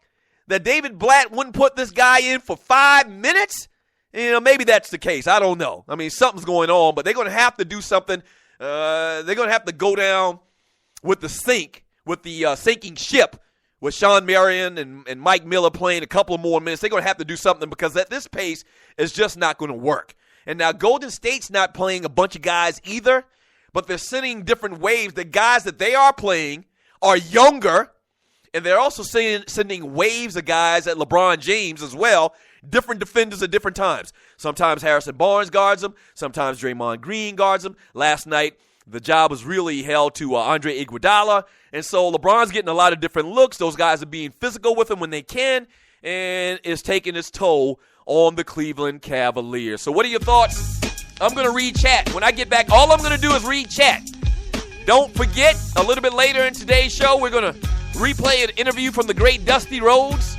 that David Blatt wouldn't put this guy in for 5 minutes, maybe that's the case. I don't know. I mean, something's going on, but they're going to have to do something. They're going to have to go down with the sinking ship with Sean Marion and Mike Miller playing a couple of more minutes. They're going to have to do something because at this pace, it's just not going to work. And now Golden State's not playing a bunch of guys either, but they're sending different waves. The guys that they are playing are younger, and they're also sending waves of guys at LeBron James as well, different defenders at different times. Sometimes Harrison Barnes guards them. Sometimes Draymond Green guards them. Last night, the job was really held to Andre Iguodala, and so LeBron's getting a lot of different looks. Those guys are being physical with him when they can, and it's taking its toll on the Cleveland Cavaliers. So what are your thoughts? I'm going to read chat. When I get back, all I'm going to do is read chat. Don't forget, a little bit later in today's show, we're going to replay an interview from the great Dusty Rhodes,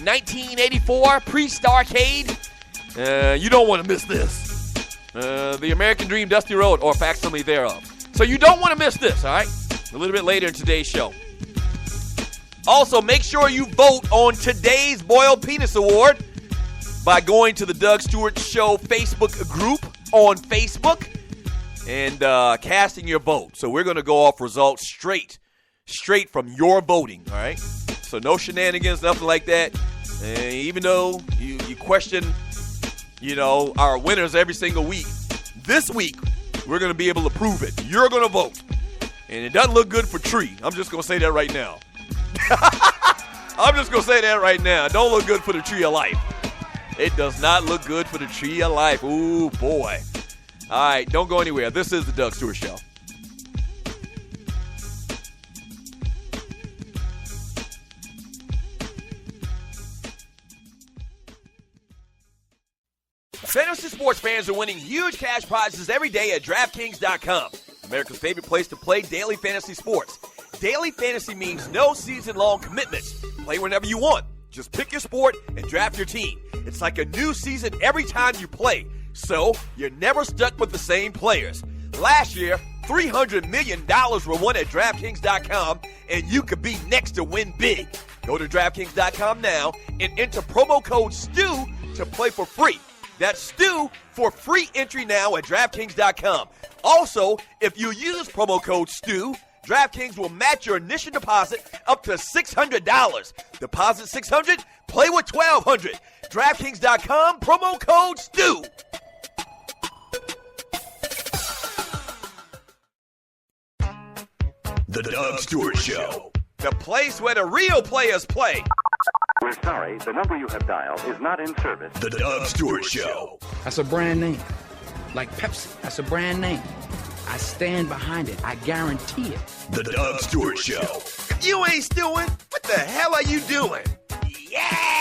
1984, pre-Starcade. You don't want to miss this. The American Dream Dusty Rhodes, or facsimile thereof. So you don't want to miss this, all right? a little bit later in today's show. Also, make sure you vote on today's Boiled Penis Award by going to the Doug Stewart Show Facebook group on Facebook and casting your vote. So we're going to go off results straight from your voting, all right? So no shenanigans, nothing like that. And even though you question, our winners every single week, this week we're going to be able to prove it. You're going to vote. And it doesn't look good for Tree. I'm just going to say that right now. I'm just going to say that right now. It don't look good for the Tree of Life. It does not look good for the Tree of Life. Ooh, boy. All right, don't go anywhere. This is the Doug Stewart Show. Fantasy sports fans are winning huge cash prizes every day at DraftKings.com. America's favorite place to play daily fantasy sports. Daily fantasy means no season-long commitments. Play whenever you want. Just pick your sport and draft your team. It's like a new season every time you play, so you're never stuck with the same players. Last year, $300 million were won at DraftKings.com, and you could be next to win big. Go to DraftKings.com now and enter promo code STU to play for free. That's STU for free entry now at DraftKings.com. Also, if you use promo code STU, DraftKings will match your initial deposit up to $600. Deposit $600, play with $1,200. DraftKings.com, promo code STU. The Doug Stewart Show. The place where the real players play. We're sorry, the number you have dialed is not in service. The Doug Stewart Show. That's a brand name. Like Pepsi, that's a brand name. I stand behind it. I guarantee it. The Doug Stewart Show. If you ain't stewing, what the hell are you doing? Yeah!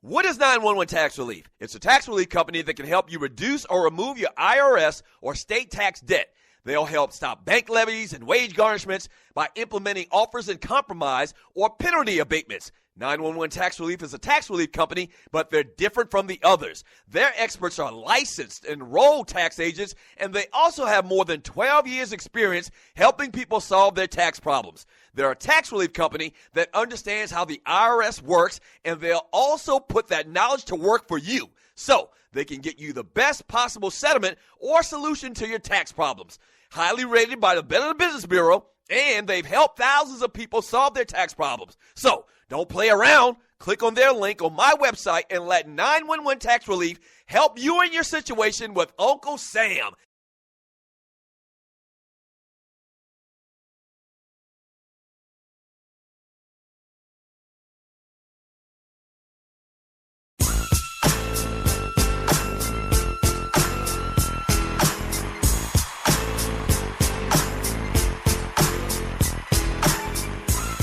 What is 911 Tax Relief? It's a tax relief company that can help you reduce or remove your IRS or state tax debt. They'll help stop bank levies and wage garnishments by implementing offers and compromise or penalty abatements. 911 Tax Relief is a tax relief company, but they're different from the others. Their experts are licensed, enrolled tax agents, and they also have more than 12 years' experience helping people solve their tax problems. They're a tax relief company that understands how the IRS works, and they'll also put that knowledge to work for you. So they can get you the best possible settlement or solution to your tax problems. Highly rated by the Better Business Bureau, and they've helped thousands of people solve their tax problems. So don't play around. Click on their link on my website and let 911 Tax Relief help you in your situation with Uncle Sam.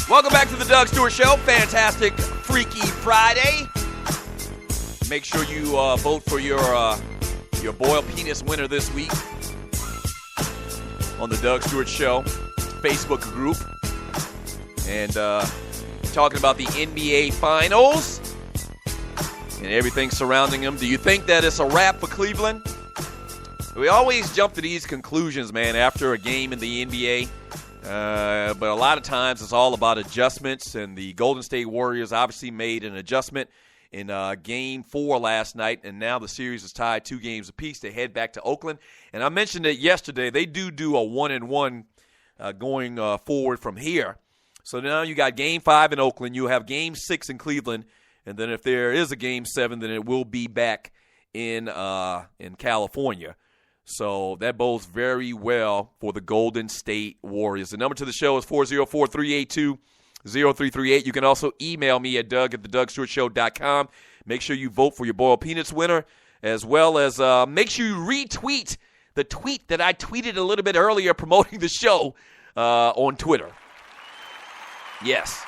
Welcome back to the Doug Stewart Show. Fantastic Freaky Friday. Make sure you vote for your boiled penis winner this week on the Doug Stewart Show Facebook group. And talking about the NBA Finals and everything surrounding them. Do you think that it's a wrap for Cleveland? We always jump to these conclusions, man, after a game in the NBA. But a lot of times it's all about adjustments, and the Golden State Warriors obviously made an adjustment in Game 4 last night, and now the series is tied 2 games apiece. They head back to Oakland. And I mentioned it yesterday. They do a 1-1 going forward from here. So now you got Game 5 in Oakland. You have Game 6 in Cleveland. And then if there is a Game 7, then it will be back in California. So that bodes very well for the Golden State Warriors. The number to the show is 404-382-0338. You can also email me at doug@thedougstewartshow.com. Make sure you vote for your boiled peanuts winner, as well as make sure you retweet the tweet that I tweeted a little bit earlier promoting the show on Twitter. Yes.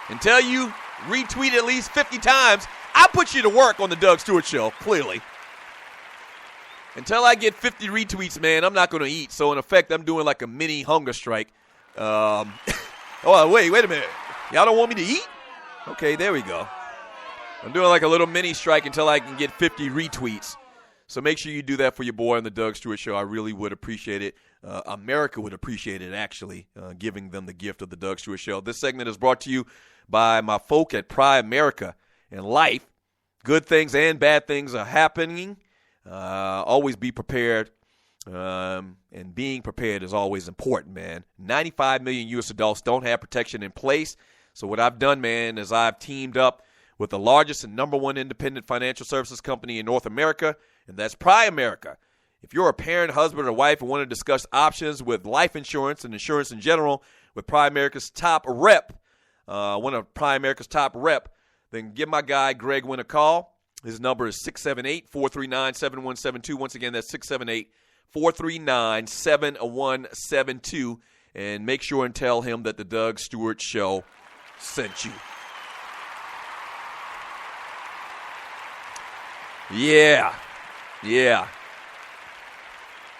Until you retweet at least 50 times, I put you to work on the Doug Stewart Show, clearly. Until I get 50 retweets, man, I'm not going to eat. So, in effect, I'm doing like a mini hunger strike. Oh, wait a minute. Y'all don't want me to eat? Okay, there we go. I'm doing like a little mini strike until I can get 50 retweets. So make sure you do that for your boy on the Doug Stewart Show. I really would appreciate it. America would appreciate it, actually, giving them the gift of the Doug Stewart Show. This segment is brought to you by my folk at America. In life, good things and bad things are happening. Always be prepared. And being prepared is always important, man. 95 million U.S. adults don't have protection in place. So what I've done, man, is I've teamed up with the largest and number one independent financial services company in North America, and that's America. If you're a parent, husband, or wife and want to discuss options with life insurance and insurance in general with America's top rep, one of America's top rep, then give my guy Greg Wynn a call. His number is 678-439-7172. Once again, that's 678-439-7172. And make sure and tell him that the Doug Stewart Show sent you. Yeah.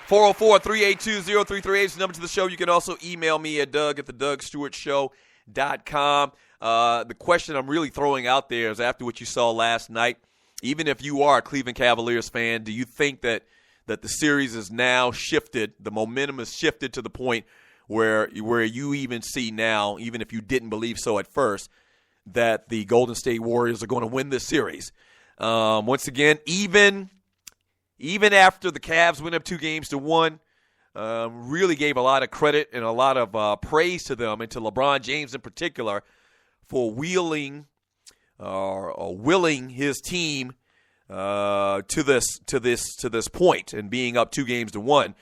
404-382-0338 is the number to the show. You can also email me at doug@thedougstewartshow.com. The question I'm really throwing out there is, after what you saw last night, even if you are a Cleveland Cavaliers fan, do you think that the series is now shifted, the momentum is shifted to the point where you even see now, even if you didn't believe so at first, that the Golden State Warriors are going to win this series? Once again, even after the Cavs went up 2-1, really gave a lot of credit and a lot of praise to them, and to LeBron James in particular, for willing his team to this point and being up 2-1.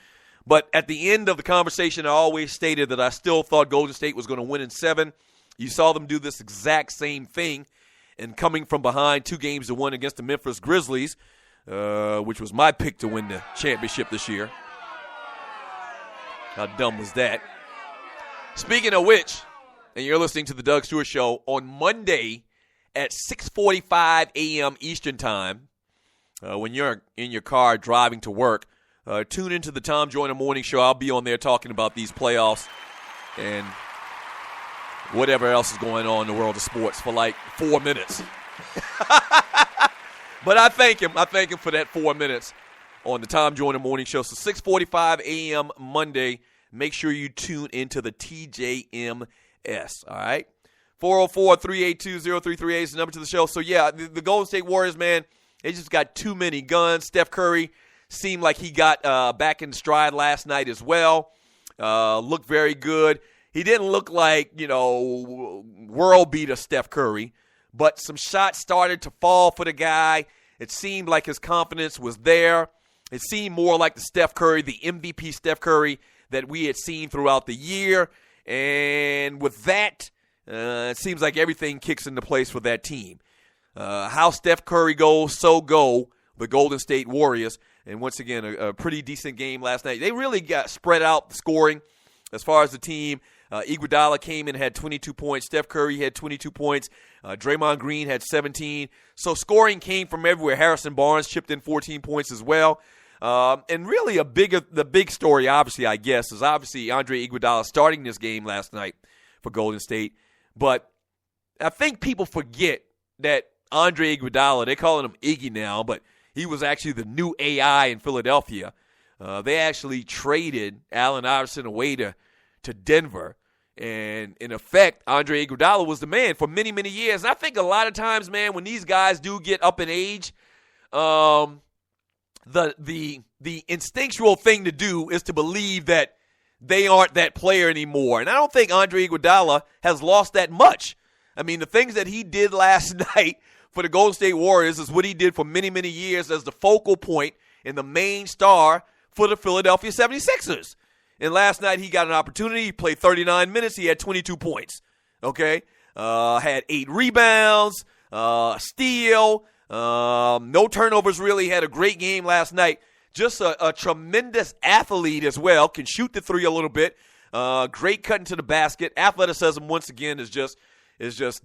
But at the end of the conversation, I always stated that I still thought Golden State was going to win in 7. You saw them do this exact same thing, and coming from behind 2-1 against the Memphis Grizzlies, which was my pick to win the championship this year. How dumb was that? Speaking of which, and you're listening to the Doug Stewart Show, on Monday at 6:45 a.m. Eastern Time, when you're in your car driving to work, tune into the Tom Joyner Morning Show. I'll be on there talking about these playoffs and whatever else is going on in the world of sports for like 4 minutes. But I thank him. I thank him for that 4 minutes on the Tom Joyner Morning Show. So 6:45 a.m. Monday. Make sure you tune into the TJMS, all right? 404-382-0338 is the number to the show. So, yeah, the Golden State Warriors, man, they just got too many guns. Steph Curry seemed like he got back in stride last night as well. Looked very good. He didn't look like, world beater Steph Curry, but some shots started to fall for the guy. It seemed like his confidence was there. It seemed more like the Steph Curry, the MVP Steph Curry that we had seen throughout the year. And with that, it seems like everything kicks into place for that team. How Steph Curry goes, so go the Golden State Warriors. And once again, a pretty decent game last night. They really got spread out scoring as far as the team. Iguodala came in and had 22 points. Steph Curry had 22 points. Draymond Green had 17. So scoring came from everywhere. Harrison Barnes chipped in 14 points as well. And really the big story, obviously, I guess, is obviously Andre Iguodala starting this game last night for Golden State. But I think people forget that Andre Iguodala, they're calling him Iggy now, but he was actually the new AI in Philadelphia. They actually traded Allen Iverson away to Denver. And in effect, Andre Iguodala was the man for many, many years. And I think a lot of times, man, when these guys do get up in age, the instinctual thing to do is to believe that they aren't that player anymore. And I don't think Andre Iguodala has lost that much. I mean, the things that he did last night for the Golden State Warriors is what he did for many, many years as the focal point and the main star for the Philadelphia 76ers. And last night he got an opportunity. He played 39 minutes. He had 22 points. Okay? Had 8 rebounds, steal, no turnovers really. Had a great game last night. Just a tremendous athlete as well. Can shoot the three a little bit. Great cut into the basket. Athleticism, once again, is just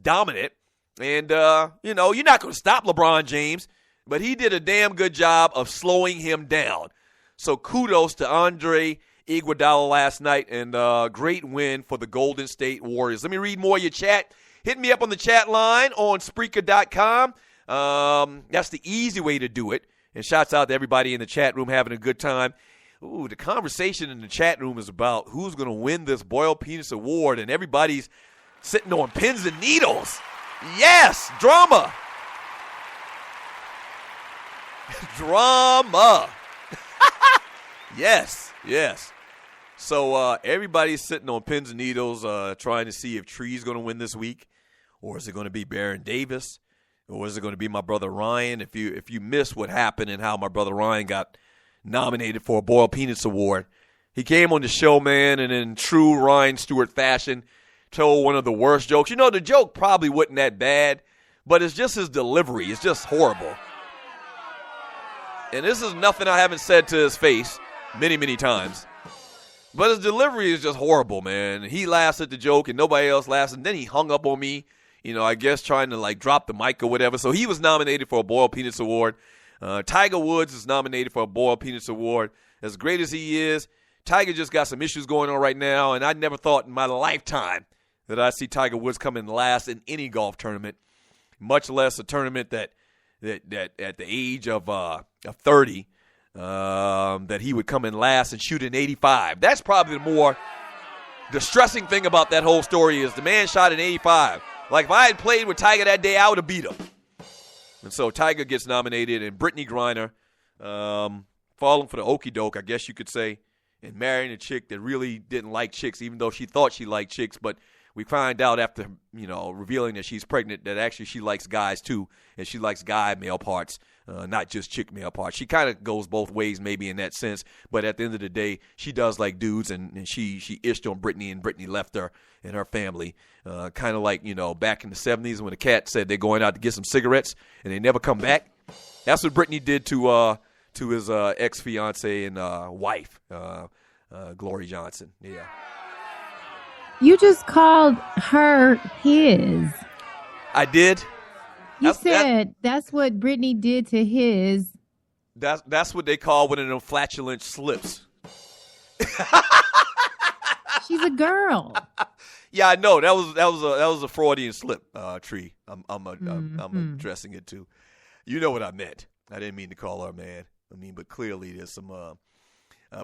dominant. And, you're not going to stop LeBron James, but he did a damn good job of slowing him down. So kudos to Andre Iguodala last night, and great win for the Golden State Warriors. Let me read more of your chat. Hit me up on the chat line on Spreaker.com. That's the easy way to do it. And shouts out to everybody in the chat room having a good time. Ooh, the conversation in the chat room is about who's going to win this Boiled Penis Award, and everybody's sitting on pins and needles. Yes, drama. Drama. Yes. So everybody's sitting on pins and needles trying to see if Tree's going to win this week, or is it going to be Baron Davis, or is it going to be my brother Ryan? If you miss what happened and how my brother Ryan got nominated for a Boiled Penis Award, he came on the show, man, and in true Ryan Stewart fashion, told one of the worst jokes. You know, the joke probably wasn't that bad, but it's just his delivery. It's just horrible. And this is nothing I haven't said to his face many, many times. But his delivery is just horrible, man. He laughs at the joke and nobody else laughs. And then he hung up on me, I guess trying to, drop the mic or whatever. So he was nominated for a Boiled Penis Award. Tiger Woods is nominated for a Boiled Penis Award. As great as he is, Tiger just got some issues going on right now. And I never thought in my lifetime that I'd see Tiger Woods come in last in any golf tournament, much less a tournament that at the age of 30, that he would come in last and shoot an 85. That's probably the more distressing thing about that whole story is the man shot an 85. Like, if I had played with Tiger that day, I would have beat him. And so Tiger gets nominated, and Brittany Griner, falling for the okie doke, I guess you could say, and marrying a chick that really didn't like chicks, even though she thought she liked chicks. But we find out after, revealing that she's pregnant that actually she likes guys too, and she likes guy male parts, not just chick male parts. She kind of goes both ways maybe in that sense, but at the end of the day, she does like dudes, and she ished on Brittany, and Brittany left her and her family. Kind of like, back in the 70s when the cat said they're going out to get some cigarettes, and they never come back. That's what Brittany did to his ex-fiance and wife, Glory Johnson. Yeah. You just called her his. I did. You said that's what Brittany did to his. That's what they call one of them flatulent slips. She's a girl. Yeah, I know. That was a Freudian slip, Tree. I'm addressing it too. You know what I meant. I didn't mean to call her man. But clearly there's some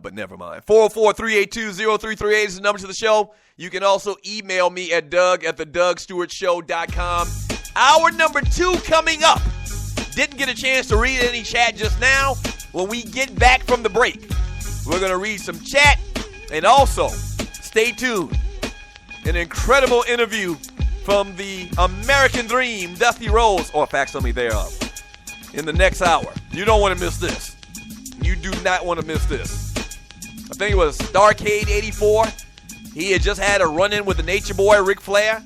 but never mind. 404-382-0338 is the number to the show. You can also email me at doug@thedougstewartshow.com. Hour number 2 coming up. Didn't get a chance to read any chat just now. When we get back from the break, we're going to read some chat. And also, stay tuned. An incredible interview from the American Dream Dusty Rhodes, or facsimile thereof, in the next hour. You don't want to miss this. You do not want to miss this. I think it was Starcade 84. He had just had a run-in with the Nature Boy, Ric Flair.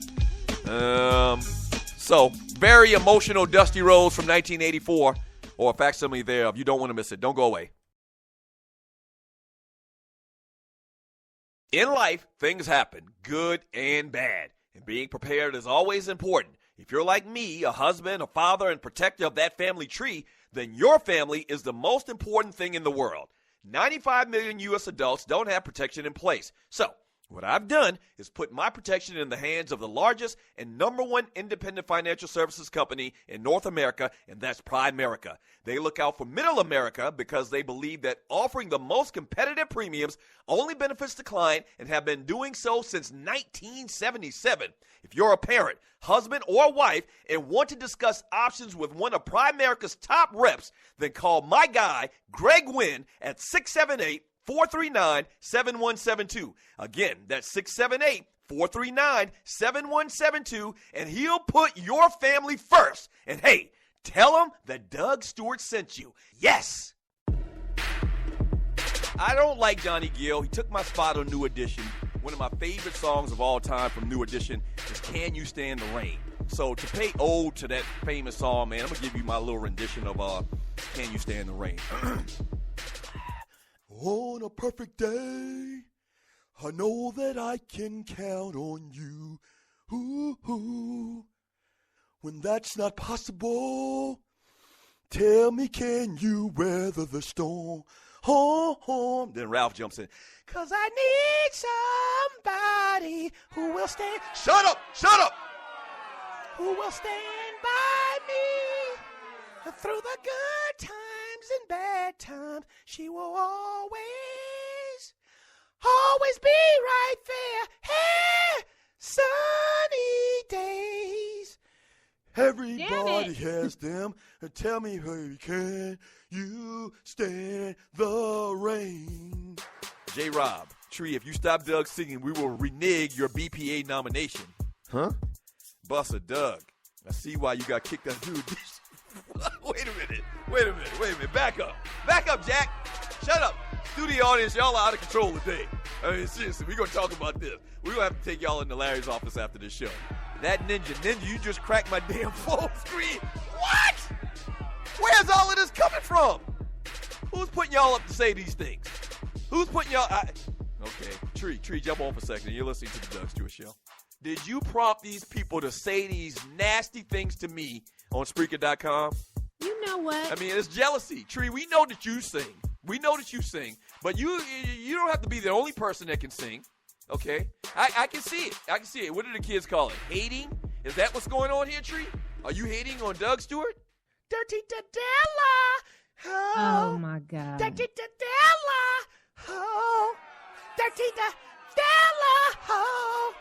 So, very emotional Dusty Rhodes from 1984, or a facsimile thereof. You don't want to miss it. Don't go away. In life, things happen, good and bad. And being prepared is always important. If you're like me, a husband, a father, and protector of that family tree, then your family is the most important thing in the world. 95 million U.S. adults don't have protection in place. So, what I've done is put my protection in the hands of the largest and number one independent financial services company in North America, and that's Primerica. They look out for middle America because they believe that offering the most competitive premiums only benefits the client and have been doing so since 1977. If you're a parent, husband, or wife and want to discuss options with one of Primerica's top reps, then call my guy, Greg Wynn, at 678-439-7172. Again, that's 678-439-7172, and he'll put your family first. And hey, tell him that Doug Stewart sent you. Yes! I don't like Johnny Gill. He took my spot on New Edition. One of my favorite songs of all time from New Edition is Can You Stand the Rain? So to pay ode to that famous song, man, I'm going to give you my little rendition of Can You Stand the Rain? On a perfect day, I know that I can count on you. Ooh. When that's not possible, tell me, can you weather the storm? Then Ralph jumps in. 'Cause I need somebody who will stand. Shut up! Who will stand by me Through the good times and bad times, she will always be right there. Hey, sunny days. Everybody has them. Tell me, baby, can you stand the rain? J-Rob, Tree, if you stop Doug singing, we will renege your BPA nomination. Huh? Buster, Doug, I see why you got kicked out. Dude, Wait a minute. Back up, Jack. Shut up. Studio audience, y'all are out of control today. I mean, seriously, we're going to talk about this. We're going to have to take y'all into Larry's office after this show. That ninja, you just cracked my damn phone screen. What? Where's all of this coming from? Who's putting y'all up to say these things? Who's putting y'all... Okay, Tree, jump on for a second. You're listening to the Doug Stewart Show. Did you prompt these people to say these nasty things to me on Spreaker.com? You know what? I mean, it's jealousy. Tree, we know that you sing. But you don't have to be the only person that can sing, okay? I can see it. What do the kids call it? Hating? Is that what's going on here, Tree? Are you hating on Doug Stewart? Dirty Della. Oh, my God. Dirty Della. Oh. Dirty Della. Oh.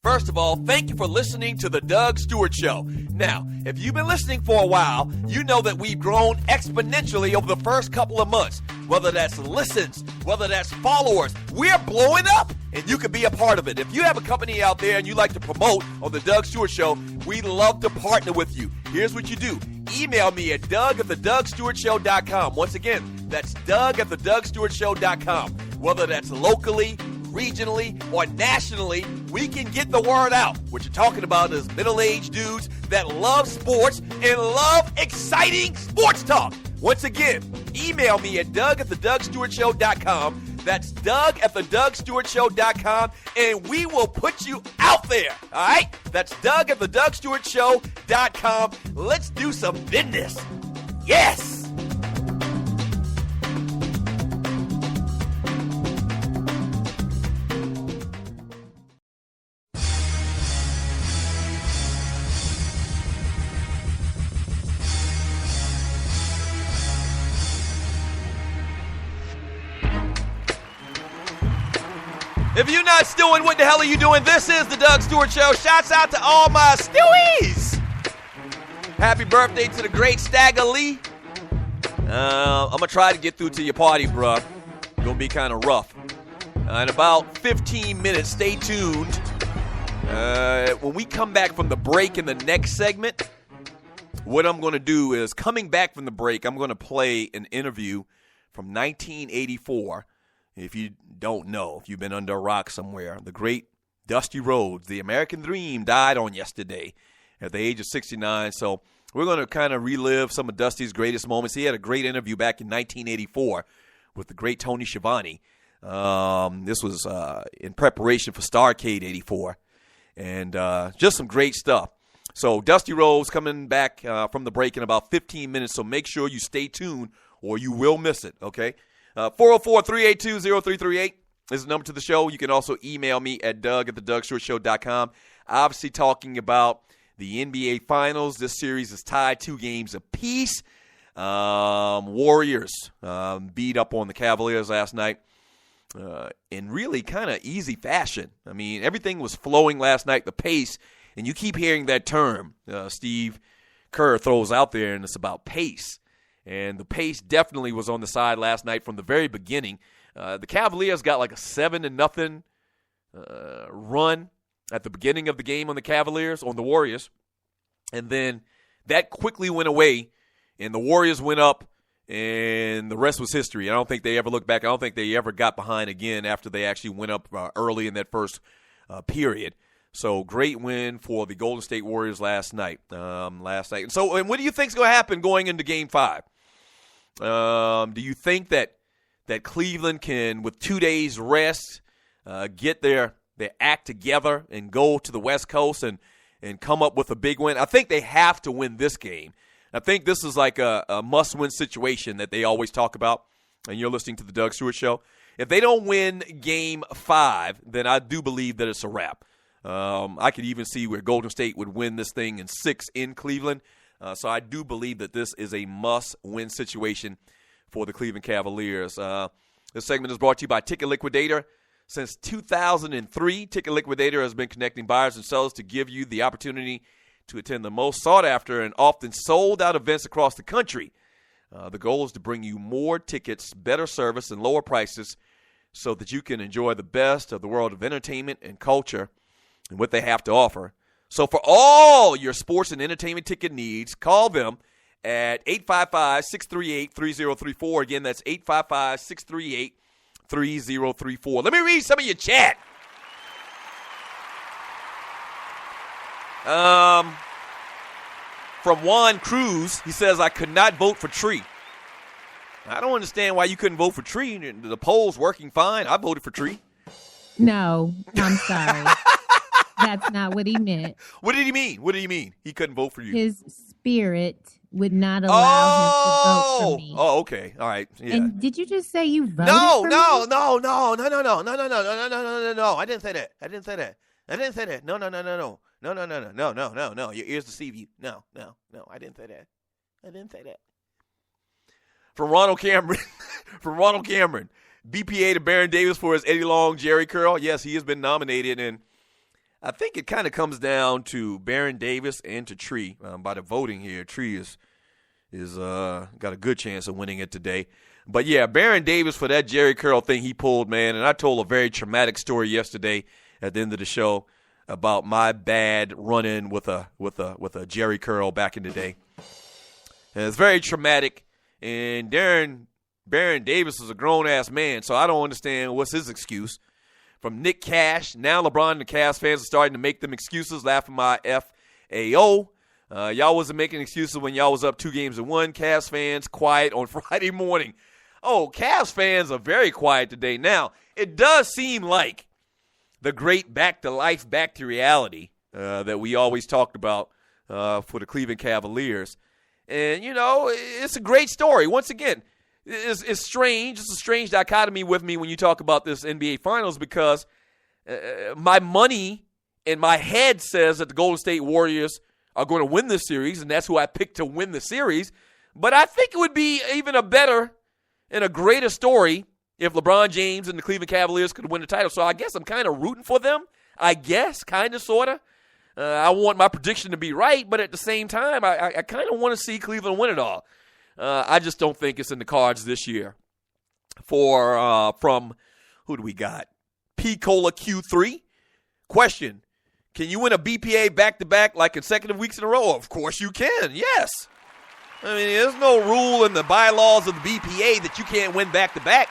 First of all, thank you for listening to the Doug Stewart Show. Now, if you've been listening for a while, you know that we've grown exponentially over the first couple of months. Whether that's listens, whether that's followers, we're blowing up, and you can be a part of it. If you have a company out there and you like to promote on the Doug Stewart Show, we'd love to partner with you. Here's what you do. Email me at doug@thedougstewartshow.com. Once again, that's doug@thedougstewartshow.com. Whether that's locally, regionally, or nationally, we can get the word out. What you're talking about is middle-aged dudes that love sports and love exciting sports talk. Once again, email me at doug@thedougstewartshow.com. That's doug@thedougstewartshow.com, and we will put you out there. All right? That's doug@thedougstewartshow.com. Let's do some business. Yes! If you're not stewing, what the hell are you doing? This is the Doug Stewart Show. Shouts out to all my stewies. Happy birthday to the great Stagger Lee. I'm going to try to get through to your party, bruh. Going to be kind of rough. In about 15 minutes, stay tuned. When we come back from the break in the next segment, what I'm going to do is, coming back from the break, I'm going to play an interview from 1984. If you don't know, if you've been under a rock somewhere, the great Dusty Rhodes, the American Dream, died on yesterday at the age of 69. So we're going to kind of relive some of Dusty's greatest moments. He had a great interview back in 1984 with the great Tony Schiavone. This was in preparation for Starrcade 84. And just some great stuff. So Dusty Rhodes coming back from the break in about 15 minutes. So make sure you stay tuned or you will miss it, okay? 404-382-0338 is the number to the show. You can also email me at doug@thedougstewartshow.com. Obviously talking about the NBA Finals. This series is tied 2 games apiece. Warriors beat up on the Cavaliers last night in really kind of easy fashion. I mean, everything was flowing last night, the pace, and you keep hearing that term Steve Kerr throws out there, and it's about pace. And the pace definitely was on the side last night from the very beginning. The Cavaliers got like a 7-0 run at the beginning of the game on the Warriors. And then that quickly went away, and the Warriors went up, and the rest was history. I don't think they ever looked back. I don't think they ever got behind again after they actually went up early in that first period. So great win for the Golden State Warriors last night. And what do you think is going to happen going into Game 5? Do you think that Cleveland can, with 2 days rest, get their act together and go to the West Coast and come up with a big win? I think they have to win this game. I think this is like a must-win situation that they always talk about, and you're listening to the Doug Stewart Show. If they don't win Game 5, then I do believe that it's a wrap. I could even see where Golden State would win this thing in 6 in Cleveland. So I do believe that this is a must-win situation for the Cleveland Cavaliers. This segment is brought to you by Ticket Liquidator. Since 2003, Ticket Liquidator has been connecting buyers and sellers to give you the opportunity to attend the most sought-after and often sold-out events across the country. The goal is to bring you more tickets, better service, and lower prices so that you can enjoy the best of the world of entertainment and culture and what they have to offer. So for all your sports and entertainment ticket needs, call them at 855-638-3034. Again, that's 855-638-3034. Let me read some of your chat. From Juan Cruz, he says, I could not vote for Tree. I don't understand why you couldn't vote for Tree. The poll's working fine. I voted for Tree. No, I'm sorry. That's not what he meant. What did he mean? What did he mean? He couldn't vote for you. His spirit would not allow him to vote for me. Oh, okay. All right. Yeah. And did you just say you voted No. for me? I didn't say that. No. Your ears deceive you. No. I didn't say that. From Ronald Cameron. BPA to Baron Davis for his Eddie Long Jerry curl. Yes, he has been nominated, and I think it kind of comes down to Baron Davis and to Tree. By the voting here, Tree is got a good chance of winning it today. But yeah, Baron Davis for that Jerry curl thing he pulled, man. And I told a very traumatic story yesterday at the end of the show about my bad run-in with a Jerry curl back in the day. And it's very traumatic. And Baron Davis is a grown-ass man, so I don't understand what's his excuse. From Nick Cash, now LeBron and the Cavs fans are starting to make them excuses, laughing my FAO. Y'all wasn't making excuses when y'all was up 2-1. Cavs fans quiet on Friday morning. Oh, Cavs fans are very quiet today. Now, it does seem like the great back to life, back to reality that we always talked about for the Cleveland Cavaliers. And, you know, it's a great story. Once again, it's strange. It's a strange dichotomy with me when you talk about this NBA Finals because my money in my head says that the Golden State Warriors are going to win this series, and that's who I picked to win the series. But I think it would be even a better and a greater story if LeBron James and the Cleveland Cavaliers could win the title. So I guess I'm kind of rooting for them, I guess, kind of, sort of. I want my prediction to be right, but at the same time, I kind of want to see Cleveland win it all. I just don't think it's in the cards this year. From who do we got? P. Cola Q3. Question, can you win a BPA back-to-back like consecutive weeks in a row? Of course you can, yes. I mean, there's no rule in the bylaws of the BPA that you can't win back-to-back.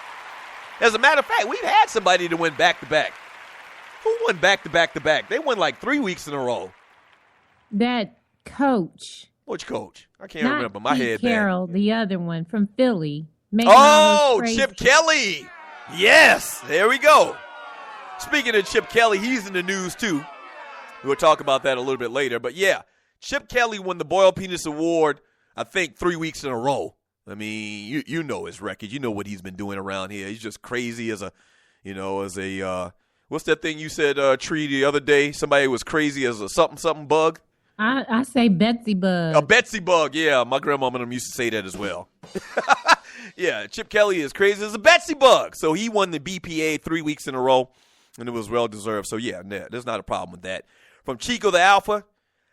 As a matter of fact, we've had somebody to win back-to-back. Who won back-to-back-to-back? They won like 3 weeks in a row. That coach. Which coach? I can't remember. My head bad. Carroll, the other one from Philly. Chip Kelly. Yes, there we go. Speaking of Chip Kelly, he's in the news too. We'll talk about that a little bit later. But yeah, Chip Kelly won the Boyle Penis Award, I think, 3 weeks in a row. I mean, you know his record. You know what he's been doing around here. He's just crazy as a what's that thing you said, Tree, the other day? Somebody was crazy as a something bug. I say Betsy bug. A Betsy bug, yeah. My grandmama and them used to say that as well. Yeah, Chip Kelly is crazy as a Betsy bug. So he won the BPA 3 weeks in a row, and it was well-deserved. So, yeah, there's not a problem with that. From Chico the Alpha,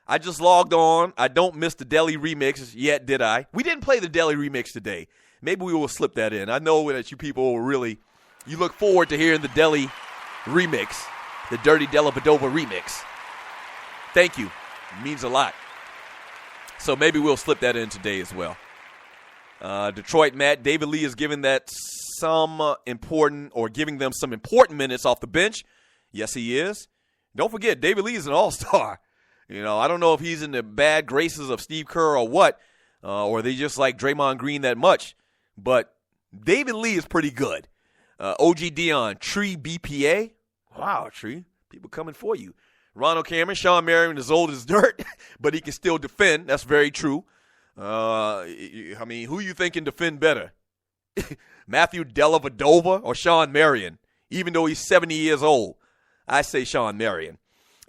I just logged on. I don't miss the Deli remix yet, did I? We didn't play the Deli remix today. Maybe we will slip that in. I know that you people will really, you look forward to hearing the Deli remix, the Dirty Della Padova remix. Thank you. It means a lot. So maybe we'll slip that in today as well. Detroit Matt, David Lee is giving them some important minutes off the bench. Yes, he is. Don't forget, David Lee is an all-star. You know, I don't know if he's in the bad graces of Steve Kerr or what, or they just like Draymond Green that much. But David Lee is pretty good. OG Dion, Tree BPA. Wow, Tree. People coming for you. Ronald Cameron, Sean Marion is old as dirt, but he can still defend. That's very true. I mean, who you think can defend better? Matthew Dellavedova or Sean Marion? Even though he's 70 years old, I say Sean Marion.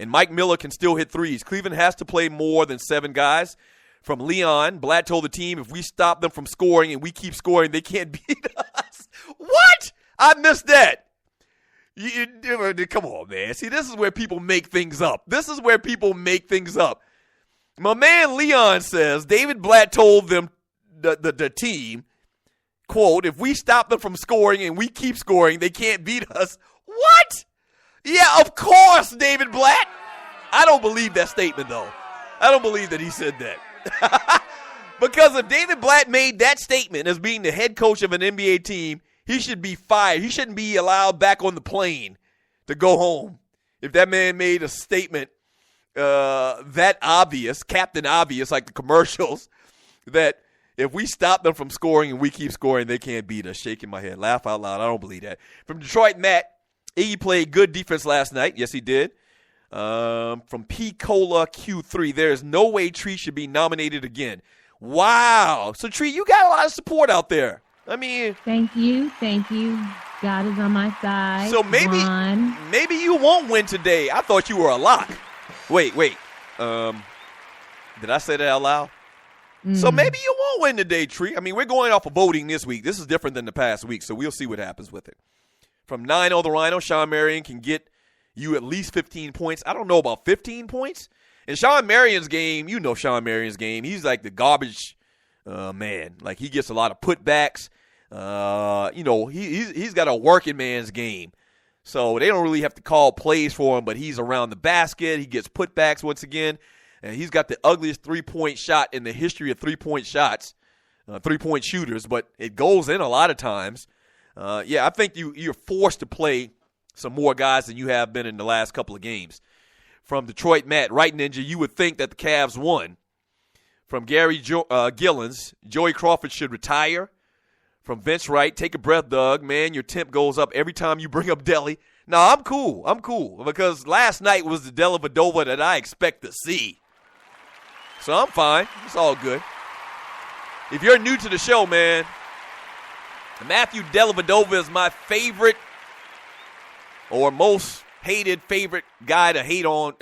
And Mike Miller can still hit threes. Cleveland has to play more than 7 guys. From Leon, Blatt told the team, if we stop them from scoring and we keep scoring, they can't beat us. What? I missed that. Come on, man. See, this is where people make things up. My man Leon says David Blatt told them, the team, quote, if we stop them from scoring and we keep scoring, they can't beat us. What? Yeah, of course, David Blatt. I don't believe that statement, though. I don't believe that he said that. Because if David Blatt made that statement as being the head coach of an NBA team, he should be fired. He shouldn't be allowed back on the plane to go home. If that man made a statement that obvious, Captain Obvious, like the commercials, that if we stop them from scoring and we keep scoring, they can't beat us. Shaking my head. Laugh out loud. I don't believe that. From Detroit, Matt, Iggy played good defense last night. Yes, he did. From P. Cola Q3, there is no way Tree should be nominated again. Wow. So, Tree, you got a lot of support out there. I mean. Thank you. God is on my side. So maybe you won't win today. I thought you were a lock. Wait. Did I say that out loud? So maybe you won't win today, Tree. I mean, we're going off of voting this week. This is different than the past week, so we'll see what happens with it. From 9-0 the Rhino, Sean Marion can get you at least 15 points. I don't know about 15 points. In Sean Marion's game, you know Sean Marion's game. He's like the garbage man. Like, he gets a lot of putbacks. He's got a working man's game. So they don't really have to call plays for him, but he's around the basket. He gets putbacks once again. And he's got the ugliest three-point shot in the history of three-point shots, three-point shooters, but it goes in a lot of times. I think you're forced to play some more guys than you have been in the last couple of games. From Detroit, Matt, right ninja, you would think that the Cavs won. From Gary Gillens, Joey Crawford should retire. From Vince Wright, take a breath, Doug. Man, your temp goes up every time you bring up Delhi. No, I'm cool. Because last night was the Dellavedova that I expect to see. So I'm fine. It's all good. If you're new to the show, man, Matthew Dellavedova is my favorite or most hated favorite guy to hate on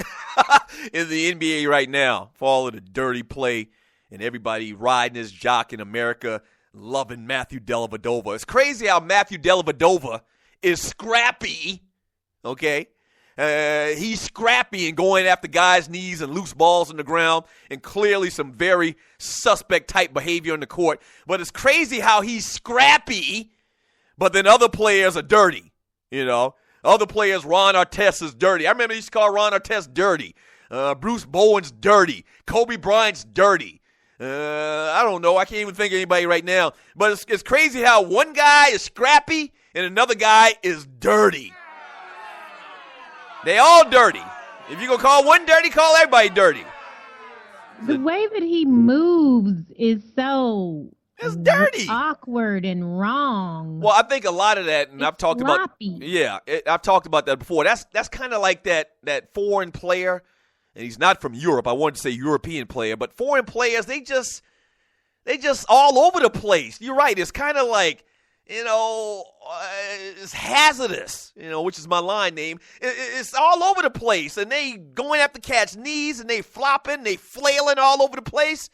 in the NBA right now for all of the dirty play and everybody riding his jock in America, loving Matthew Dellavedova. It's crazy how Matthew Dellavedova is scrappy, okay? He's scrappy and going after guys' knees and loose balls on the ground and clearly some very suspect type behavior on the court. But it's crazy how he's scrappy, but then other players are dirty, you know. Other players, Ron Artest is dirty. I remember he used to call Ron Artest dirty. Bruce Bowen's dirty. Kobe Bryant's dirty. I don't know. I can't even think of anybody right now. But it's crazy how one guy is scrappy and another guy is dirty. They all dirty. If you're going to call one dirty, call everybody dirty. The way that he moves is so it's dirty, awkward, and wrong. Well, I think a lot of that, and it's I've talked sloppy. I've talked about that before. That's kind of like that foreign player, and he's not from Europe. I wanted to say European player, but foreign players, they just all over the place. You're right. It's kind of like, it's hazardous, which is my line name. It's all over the place, and they going after cats' knees, and they flopping, they flailing all over the place,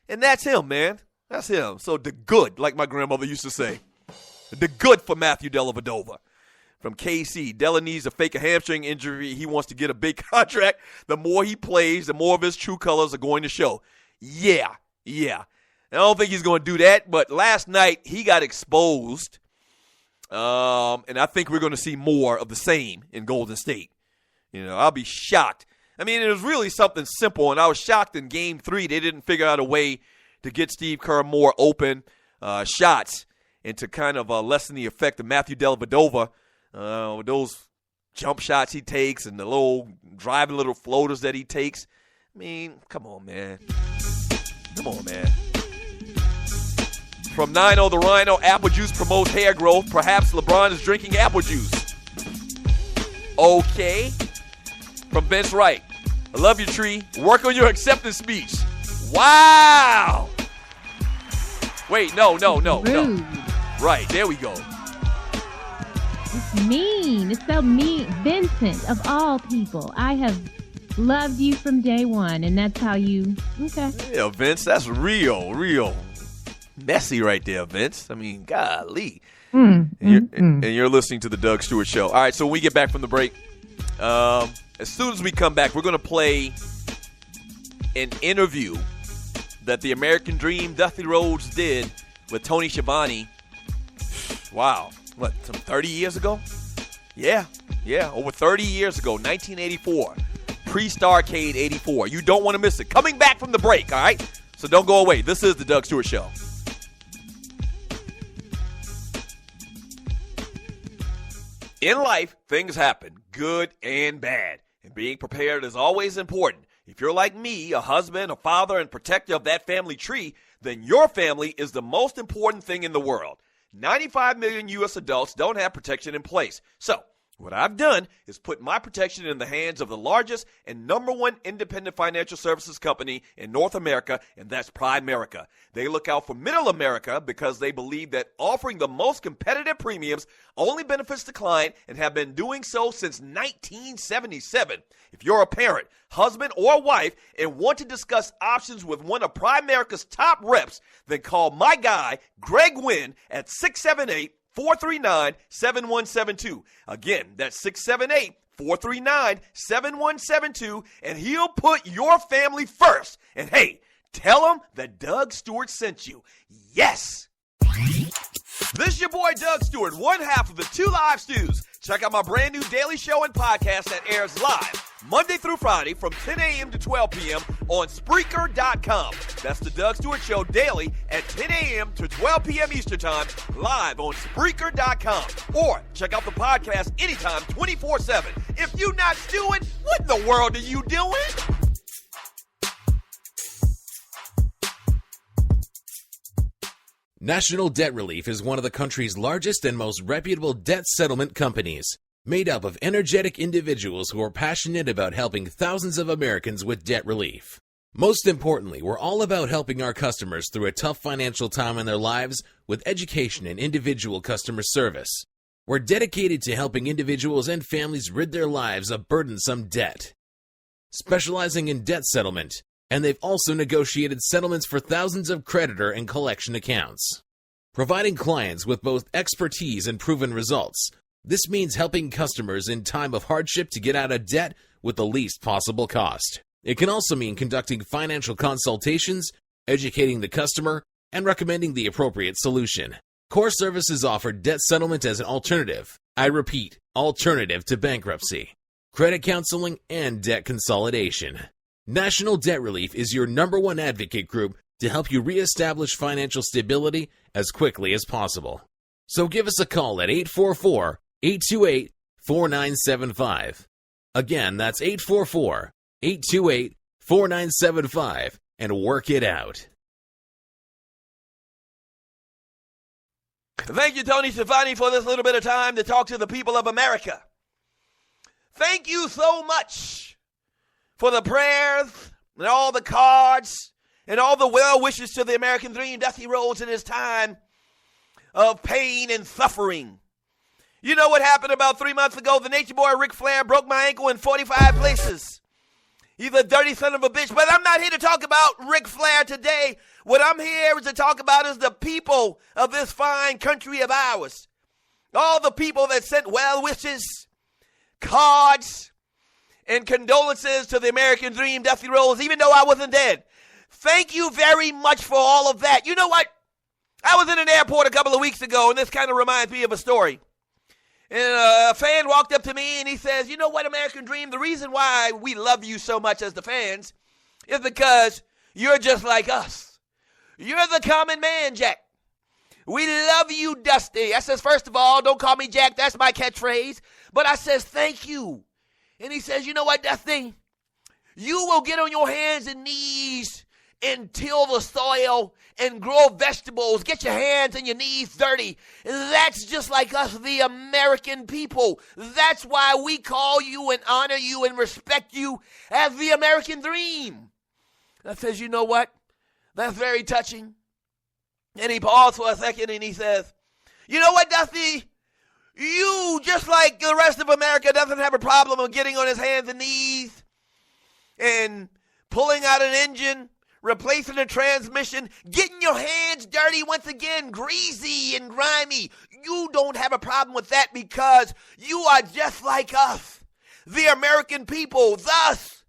and that's him, man. That's him. So the good, like my grandmother used to say, the good for Matthew Dellavedova. From KC, Della needs to fake a hamstring injury. He wants to get a big contract. The more he plays, the more of his true colors are going to show. Yeah. I don't think he's going to do that, but last night he got exposed, and I think we're going to see more of the same in Golden State. I'll be shocked. I mean, it was really something simple, and I was shocked in Game 3 they didn't figure out a way to get Steve Kerr more open shots and to kind of lessen the effect of Matthew Dellavedova with those jump shots he takes and the little driving little floaters that he takes. I mean, come on, man. From 9-0 the Rhino, apple juice promotes hair growth. Perhaps LeBron is drinking apple juice. Okay. From Vince Wright, I love you, Tree. Work on your acceptance speech. Wow. Wait, no. Rude. Right, there we go. It's mean. It's so mean. Vincent, of all people, I have Loved you from day one, and that's how you, okay. Yeah, Vince, that's real messy right there, Vince. I mean, golly. And you're listening to the Doug Stewart Show. All right, so when we get back from the break, as soon as we come back, we're going to play an interview that the American Dream Dusty Rhodes did with Tony Schiavone. Wow. What, some 30 years ago? Yeah, over 30 years ago, 1984. Pre-Starcade 84. You don't want to miss it. Coming back from the break, all right? So don't go away. This is the Doug Stewart Show. In life, things happen, good and bad. And being prepared is always important. If you're like me, a husband, a father, and protector of that family tree, then your family is the most important thing in the world. 95 million U.S. adults don't have protection in place. So, what I've done is put my protection in the hands of the largest and number one independent financial services company in North America, and that's Primerica. They look out for middle America because they believe that offering the most competitive premiums only benefits the client and have been doing so since 1977. If you're a parent, husband, or wife and want to discuss options with one of Primerica's top reps, then call my guy, Greg Wynn, at 678-439-7172. Again, that's 678-439-7172, and he'll put your family first. And hey, tell him that Doug Stewart sent you. Yes! This is your boy Doug Stewart, one half of the Two Live Stews. Check out my brand new daily show and podcast that airs live Monday through Friday from 10 a.m. to 12 p.m. on Spreaker.com. That's the Doug Stewart Show daily at 10 a.m. to 12 p.m. Eastern Time, live on Spreaker.com. Or check out the podcast anytime, 24/7. If you're not stewing, what in the world are you doing? National Debt Relief is one of the country's largest and most reputable debt settlement companies, made up of energetic individuals who are passionate about helping thousands of Americans with debt relief. Most importantly, we're all about helping our customers through a tough financial time in their lives with education and individual customer service. We're dedicated to helping individuals and families rid their lives of burdensome debt. Specializing in debt settlement, and they've also negotiated settlements for thousands of creditor and collection accounts. Providing clients with both expertise and proven results, this means helping customers in time of hardship to get out of debt with the least possible cost. It can also mean conducting financial consultations, educating the customer, and recommending the appropriate solution. Core Services offer debt settlement as an alternative. I repeat, alternative to bankruptcy, credit counseling, and debt consolidation. National Debt Relief is your number one advocate group to help you reestablish financial stability as quickly as possible. So give us a call at 844-828-4975. Again, that's 844-828-4975, and work it out. Thank you, Tony Schiavone, for this little bit of time to talk to the people of America. Thank you so much for the prayers and all the cards and all the well wishes to the American Dream Dusty Rhodes in his time of pain and suffering. You know what happened about 3 months ago? The Nature Boy Ric Flair broke my ankle in 45 places. He's a dirty son of a bitch. But I'm not here to talk about Ric Flair today. What I'm here is to talk about is the people of this fine country of ours. All the people that sent well wishes, cards, and condolences to the American Dream Dusty Rhodes, even though I wasn't dead. Thank you very much for all of that. You know what? I was in an airport a couple of weeks ago, and this kind of reminds me of a story. And a fan walked up to me, and he says, you know what, American Dream, the reason why we love you so much as the fans is because you're just like us. You're the common man, Jack. We love you, Dusty. I says, first of all, don't call me Jack. That's my catchphrase. But I says, thank you. And he says, you know what, Dusty? You will get on your hands and knees and till the soil and grow vegetables. Get your hands and your knees dirty. That's just like us, the American people. That's why we call you and honor you and respect you as the American Dream. I says, you know what? That's very touching. And he paused for a second and he says, you know what, Dusty? You, just like the rest of America, doesn't have a problem of getting on his hands and knees and pulling out an engine, replacing a transmission, getting your hands dirty once again, greasy and grimy. You don't have a problem with that because you are just like us, the American people. Thus,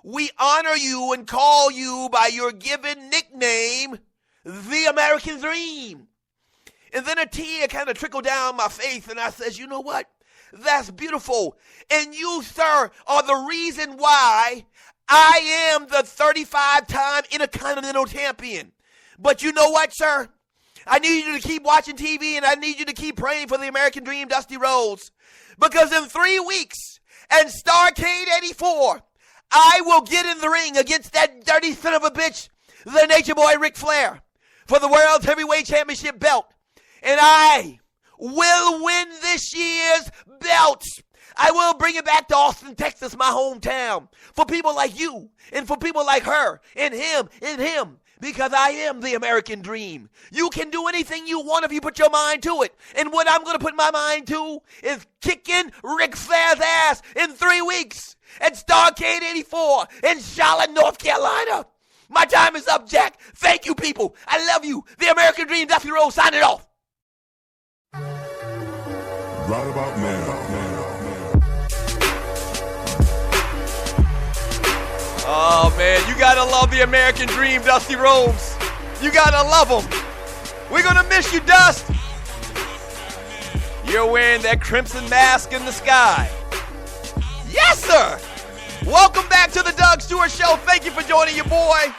we honor you and call you by your given nickname, the American Dream. And then a tear kind of trickled down my face, and I says, you know what? That's beautiful. And you, sir, are the reason why I am the 35-time Intercontinental Champion. But you know what, sir? I need you to keep watching TV, and I need you to keep praying for the American Dream Dusty Rhodes. Because in 3 weeks, and Starrcade 84, I will get in the ring against that dirty son of a bitch, the Nature Boy Ric Flair, for the World's Heavyweight Championship belt. And I will win this year's belts. I will bring it back to Austin, Texas, my hometown, for people like you and for people like her and him, because I am the American Dream. You can do anything you want if you put your mind to it. And what I'm going to put my mind to is kicking Ric Flair's ass in 3 weeks at Starrcade 84 in Charlotte, North Carolina. My time is up, Jack. Thank you, people. I love you. The American Dream, Dusty Rhodes, signing off. Right about now. Oh, man, you got to love the American Dream, Dusty Rhodes. You got to love him. We're going to miss you, Dust. You're wearing that crimson mask in the sky. Yes, sir. Welcome back to the Doug Stewart Show. Thank you for joining your boy.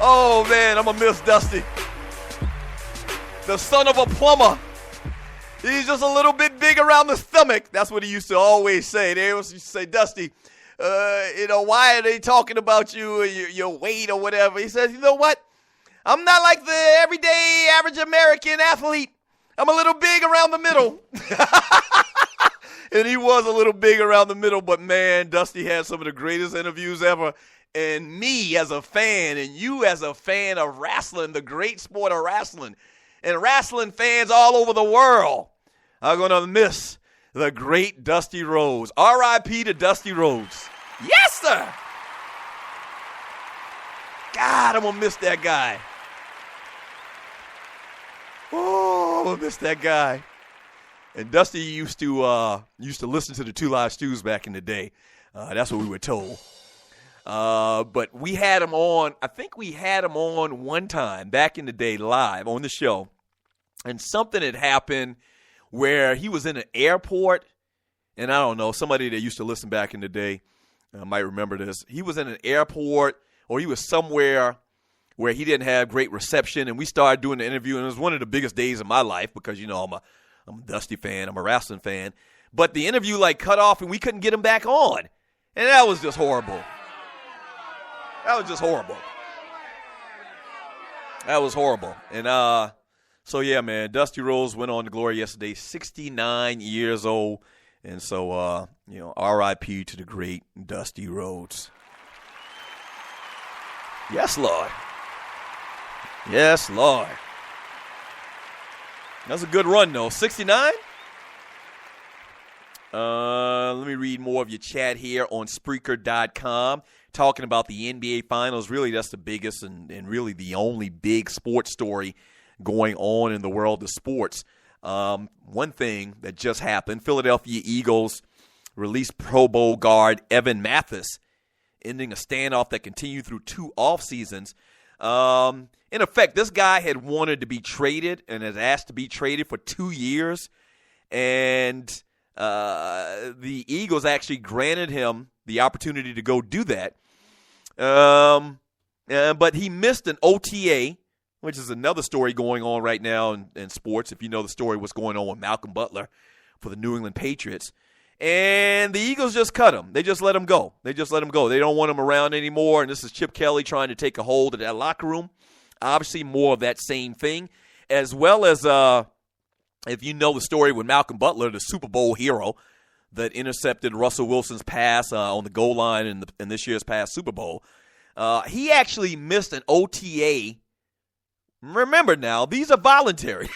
Oh, man, I'm going to miss Dusty. The son of a plumber. He's just a little bit big around the stomach. That's what he used to always say. They used to say, Dusty, why are they talking about you, your weight or whatever? He says, you know what? I'm not like the everyday average American athlete. I'm a little big around the middle. And he was a little big around the middle, but man, Dusty had some of the greatest interviews ever. And me as a fan, and you as a fan of wrestling, the great sport of wrestling, and wrestling fans all over the world are going to miss the great Dusty Rhodes. R.I.P. to Dusty Rhodes. Yes, sir. God, I'm going to miss that guy. Oh, I'm going to miss that guy. And Dusty used to listen to the Two Live Stews back in the day. That's what we were told. But we had him on, I think we had him on one time back in the day live on the show. And something had happened where he was in an airport. And I don't know, somebody that used to listen back in the day might remember this. He was in an airport or he was somewhere where he didn't have great reception. And we started doing the interview. And it was one of the biggest days of my life because, you know, I'm a Dusty fan. I'm a wrestling fan. But the interview cut off and we couldn't get him back on. And that was just horrible. That was just horrible. That was horrible. And so, yeah, man, Dusty Rhodes went on to glory yesterday, 69 years old. And so, R.I.P. to the great Dusty Rhodes. Yes, Lord. Yes, Lord. That's a good run, though. 69? Let me read more of your chat here on Spreaker.com. Talking about the NBA Finals. Really, that's the biggest and really the only big sports story going on in the world of sports. One thing that just happened, Philadelphia Eagles released Pro Bowl guard Evan Mathis, ending a standoff that continued through 2 off seasons. In effect, this guy had wanted to be traded and has asked to be traded for 2 years. And the Eagles actually granted him the opportunity to go do that. But he missed an OTA, which is another story going on right now in sports. If you know the story, what's going on with Malcolm Butler for the New England Patriots. And the Eagles just cut him. They just let him go. They don't want him around anymore. And this is Chip Kelly trying to take a hold of that locker room. Obviously, more of that same thing. As well as, if you know the story with Malcolm Butler, the Super Bowl hero that intercepted Russell Wilson's pass on the goal line in this year's past Super Bowl. He actually missed an OTA. Remember now, these are voluntary,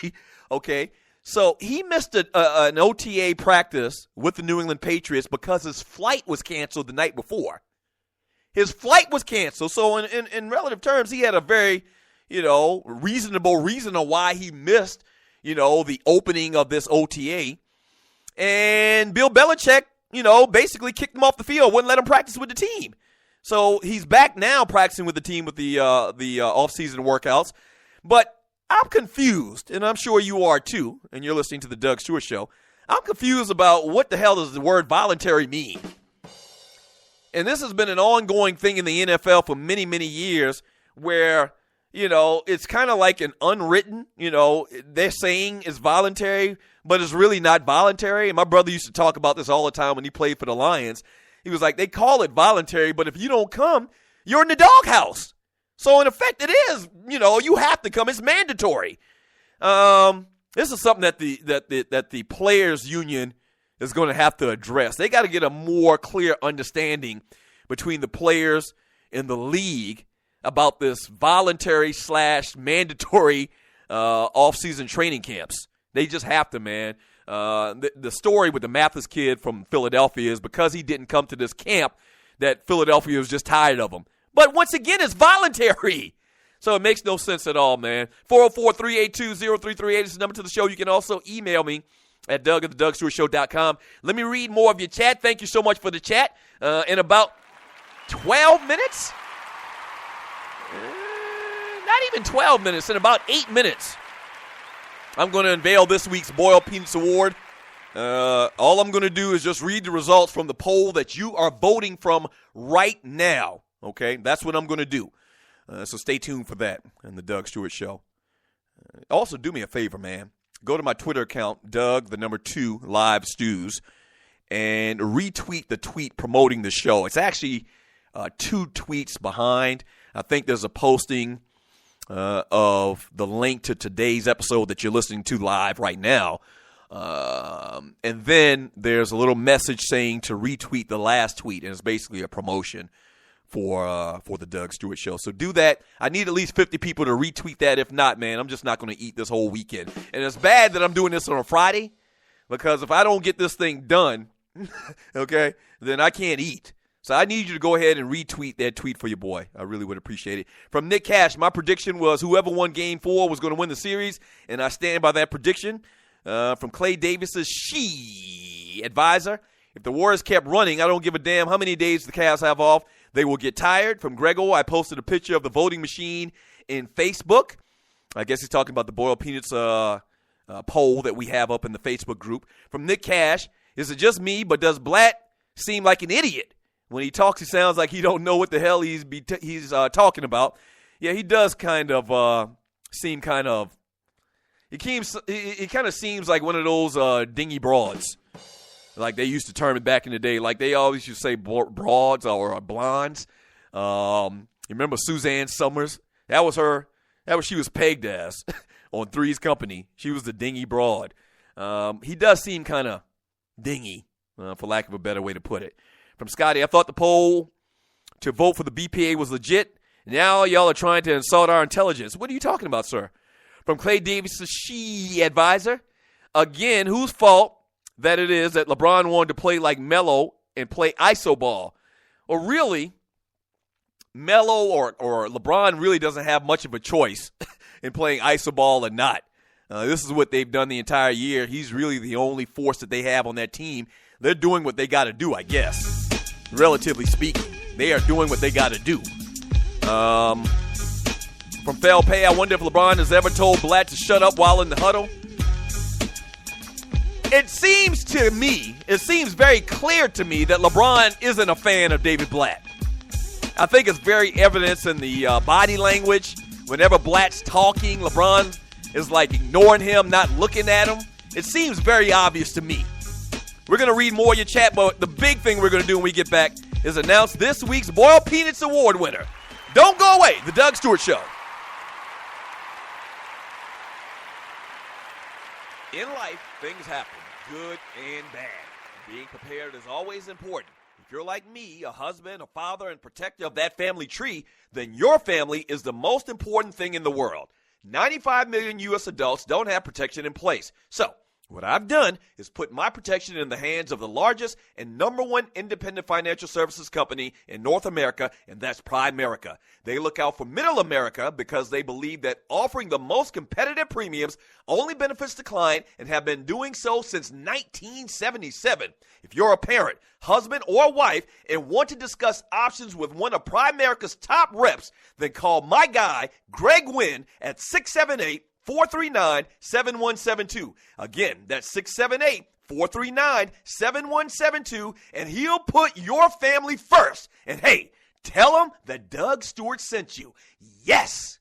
okay? So he missed an OTA practice with the New England Patriots because his flight was canceled the night before. His flight was canceled. So in relative terms, he had a very, reasonable reason on why he missed, the opening of this OTA. And Bill Belichick, basically kicked him off the field, wouldn't let him practice with the team. So he's back now practicing with the team with the off-season workouts. But I'm confused, and I'm sure you are too, and you're listening to the Doug Stewart Show. I'm confused about what the hell does the word voluntary mean. And this has been an ongoing thing in the NFL for many, many years where, it's kind of like an unwritten, they're saying it's voluntary, but it's really not voluntary. And my brother used to talk about this all the time when he played for the Lions. He was like, they call it voluntary, but if you don't come, you're in the doghouse. So, in effect, it is, you have to come. It's mandatory. This is something that the players' union is going to have to address. They got to get a more clear understanding between the players and the league about this voluntary / mandatory off-season training camps. They just have to, man. The story with the Mathis kid from Philadelphia is because he didn't come to this camp that Philadelphia was just tired of him. But once again, it's voluntary. So it makes no sense at all, man. 404-382-0338 is the number to the show. You can also email me at Doug@theDougStewartShow.com. Let me read more of your chat. Thank you so much for the chat. In about 12 minutes, not even 12 minutes, in about 8 minutes, I'm going to unveil this week's Boiled Peanuts Award. All I'm going to do is just read the results from the poll that you are voting from right now. Okay, that's what I'm going to do. So stay tuned for that in the Doug Stewart Show. Also, do me a favor, man. Go to my Twitter account, Doug2 Live Stews, and retweet the tweet promoting the show. It's actually 2 tweets behind. I think there's a posting of the link to today's episode that you're listening to live right now. And then there's a little message saying to retweet the last tweet, and it's basically a promotion for the Doug Stewart Show. So do that. I need at least 50 people to retweet that. If not, man, I'm just not going to eat this whole weekend. And it's bad that I'm doing this on a Friday, because if I don't get this thing done, okay, then I can't eat. So I need you to go ahead and retweet that tweet for your boy. I really would appreciate it. From Nick Cash, my prediction was whoever won Game 4 was going to win the series, and I stand by that prediction. From Clay Davis's advisor, if the Warriors kept running, I don't give a damn how many days the Cavs have off. They will get tired. From Gregor, I posted a picture of the voting machine in Facebook. I guess he's talking about the Boiled Peanuts poll that we have up in the Facebook group. From Nick Cash, is it just me, but does Blatt seem like an idiot? When he talks, he sounds like he don't know what the hell he's talking about. Yeah, he does kind of seem kind of – he kind of seems like one of those dingy broads. Like they used to term it back in the day. Like they always used to say broads or blondes. You remember Suzanne Summers? That was her. She was pegged as on Three's Company. She was the dingy broad. He does seem kind of dingy, for lack of a better way to put it. From Scotty, I thought the poll to vote for the BPA was legit. Now y'all are trying to insult our intelligence. What are you talking about, sir? From Clay Davis' advisor, again, whose fault that it is that LeBron wanted to play like Melo and play iso ball? Or really, Melo or LeBron really doesn't have much of a choice in playing iso ball or not. This is what they've done the entire year. He's really the only force that they have on that team. They're doing what they got to do, I guess. Relatively speaking, they are doing what they got to do. From Fel Pay, I wonder if LeBron has ever told Blatt to shut up while in the huddle. It seems very clear to me that LeBron isn't a fan of David Blatt. I think it's very evident in the body language. Whenever Blatt's talking, LeBron is like ignoring him, not looking at him. It seems very obvious to me. We're going to read more of your chat, but the big thing we're going to do when we get back is announce this week's Boiled Peanuts Award winner. Don't go away. The Doug Stewart Show. In life, things happen, good and bad. Being prepared is always important. If you're like me, a husband, a father, and protector of that family tree, then your family is the most important thing in the world. 95 million U.S. adults don't have protection in place. So, what I've done is put my protection in the hands of the largest and number one independent financial services company in North America, and that's Primerica. They look out for middle America because they believe that offering the most competitive premiums only benefits the client and have been doing so since 1977. If you're a parent, husband, or wife and want to discuss options with one of Primerica's top reps, then call my guy, Greg Wynn, at 678-439-7172. Again, that's 678-439-7172, and he'll put your family first. And hey, tell him that Doug Stewart sent you. Yes!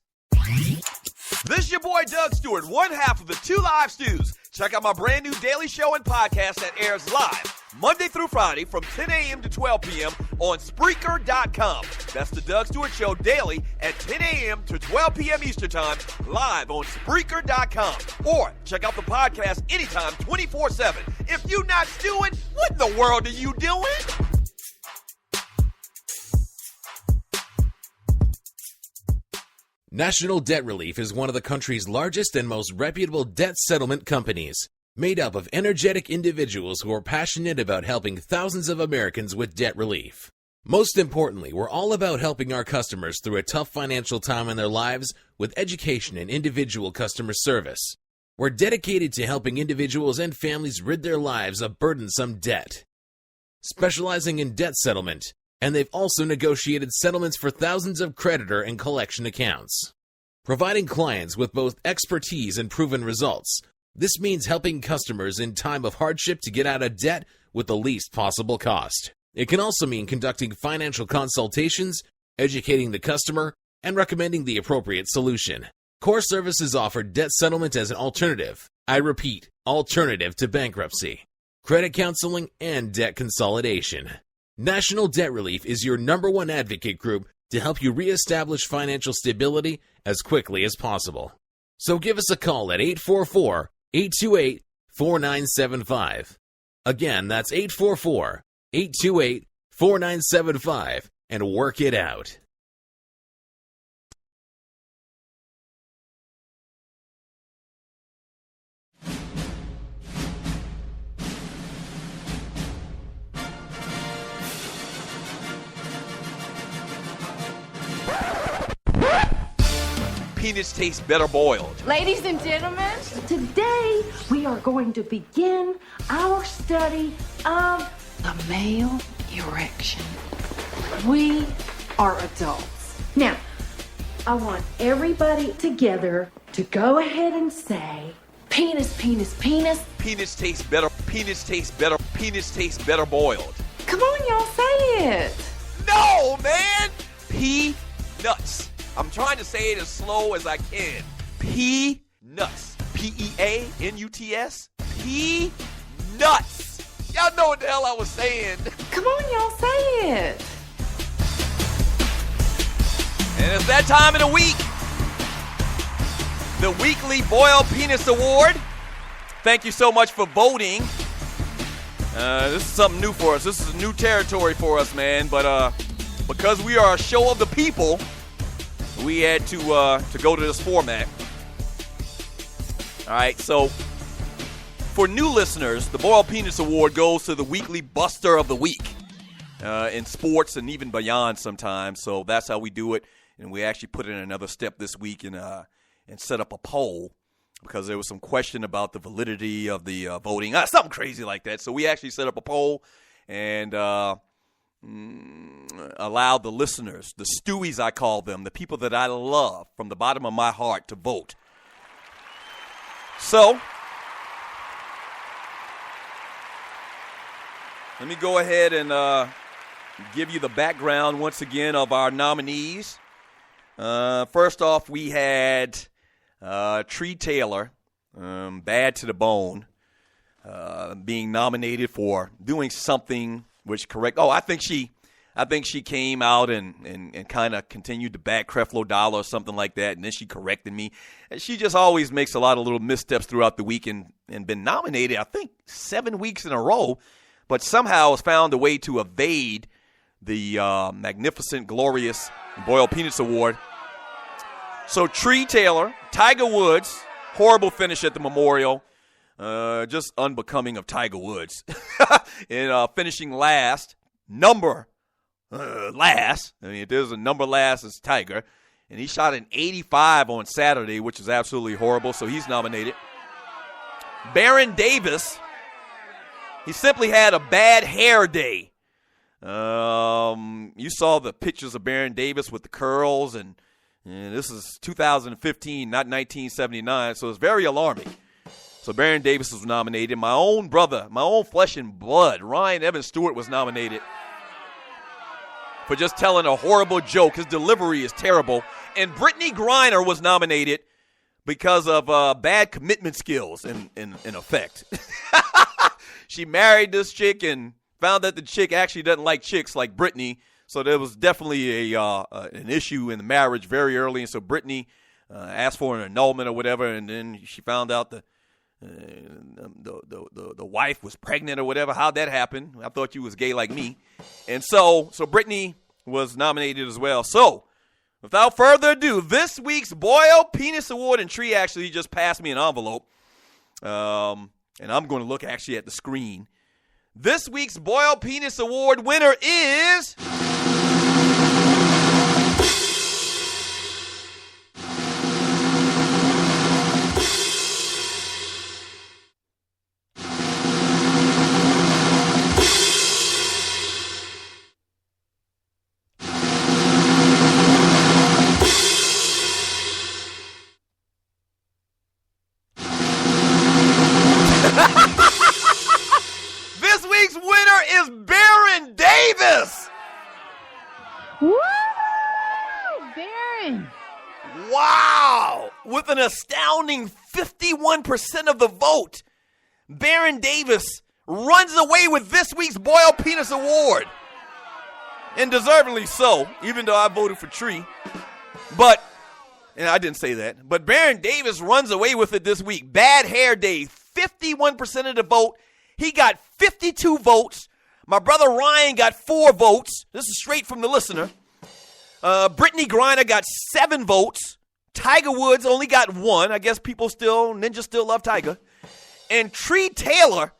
This is your boy Doug Stewart, one half of the Two Live Stews. Check out my brand new daily show and podcast that airs live Monday through Friday from 10 a.m. to 12 p.m. on Spreaker.com. That's the Doug Stewart Show daily at 10 a.m. to 12 p.m. Eastern Time, live on Spreaker.com. Or check out the podcast anytime, 24/7. If you're not stewing, what in the world are you doing? National Debt Relief is one of the country's largest and most reputable debt settlement companies, made up of energetic individuals who are passionate about helping thousands of Americans with debt relief. Most importantly, we're all about helping our customers through a tough financial time in their lives with education and individual customer service. We're dedicated to helping individuals and families rid their lives of burdensome debt. Specializing in debt settlement, and they've also negotiated settlements for thousands of creditor and collection accounts. Providing clients with both expertise and proven results, this means helping customers in time of hardship to get out of debt with the least possible cost. It can also mean conducting financial consultations, educating the customer, and recommending the appropriate solution. Core Services offer debt settlement as an alternative. I repeat, alternative to bankruptcy, credit counseling, and debt consolidation. National Debt Relief is your number one advocate group to help you reestablish financial stability as quickly as possible. So give us a call at 844-828-4975. Again, that's 844-828-4975, and work it out. Penis tastes better boiled. Ladies and gentlemen, today we are going to begin our study of the male erection. We are adults. Now, I want everybody together to go ahead and say, penis, penis, penis. Penis tastes better. Penis tastes better. Penis tastes better boiled. Come on, y'all, say it. No, man. Peanuts. I'm trying to say it as slow as I can. Peanuts. P-E-A-N-U-T-S. Peanuts. Y'all know what the hell I was saying. Come on, y'all, say it. And it's that time of the week. The weekly Boiled Penis Award. Thank you so much for voting. This is something new for us. This is new territory for us, man. But because we are a show of the people, we had to go to this format. All right, so for new listeners, the Boiled Penis Award goes to the weekly Buster of the Week in sports and even beyond sometimes. So that's how we do it. And we actually put in another step this week and set up a poll because there was some question about the validity of the voting. Something crazy like that. So we actually set up a poll and allowed the listeners, the Stewies I call them, the people that I love from the bottom of my heart to vote. So, let me go ahead and give you the background once again of our nominees. First off, we had Tree Taylor, Bad to the Bone, being nominated for doing something which correct. Oh, I think she came out and kind of continued to back Creflo Dollar or something like that, and then she corrected me. And she just always makes a lot of little missteps throughout the week and been nominated, I think, 7 weeks in a row, but somehow has found a way to evade the magnificent, glorious Boiled Penis Award. So Tree Taylor, Tiger Woods, horrible finish at the Memorial. Just unbecoming of Tiger Woods. And finishing last, last. I mean, if there's a number last, it's Tiger. And he shot an 85 on Saturday, which is absolutely horrible, so he's nominated. Baron Davis, he simply had a bad hair day. You saw the pictures of Baron Davis with the curls, and this is 2015, not 1979, so it's very alarming. So Baron Davis was nominated. My own brother, my own flesh and blood, Ryan Evans Stewart, was nominated for just telling a horrible joke. His delivery is terrible. And Brittany Griner was nominated because of bad commitment skills, in effect. She married this chick and found that the chick actually doesn't like chicks like Brittany. So there was definitely an issue in the marriage very early. And so Brittany asked for an annulment or whatever, and then she found out the wife was pregnant or whatever. How'd that happen? I thought you was gay like me. And so Brittany was nominated as well. So without further ado, this week's Boyle Penis Award, and Tree actually just passed me an envelope. And I'm going to look actually at the screen. This week's Boyle Penis Award winner is... This week's winner is Baron Davis. Woo! Baron. Wow. With an astounding 51% of the vote, Baron Davis runs away with this week's Boyle Penis Award. And deservedly so, even though I voted for Tree. But, and I didn't say that, but Baron Davis runs away with it this week. Bad hair day, 51% of the vote. He got 52 votes. My brother Ryan got 4 votes. This is straight from the listener. Brittany Griner got 7 votes. Tiger Woods only got 1. I guess ninjas still love Tiger. And Tree Taylor,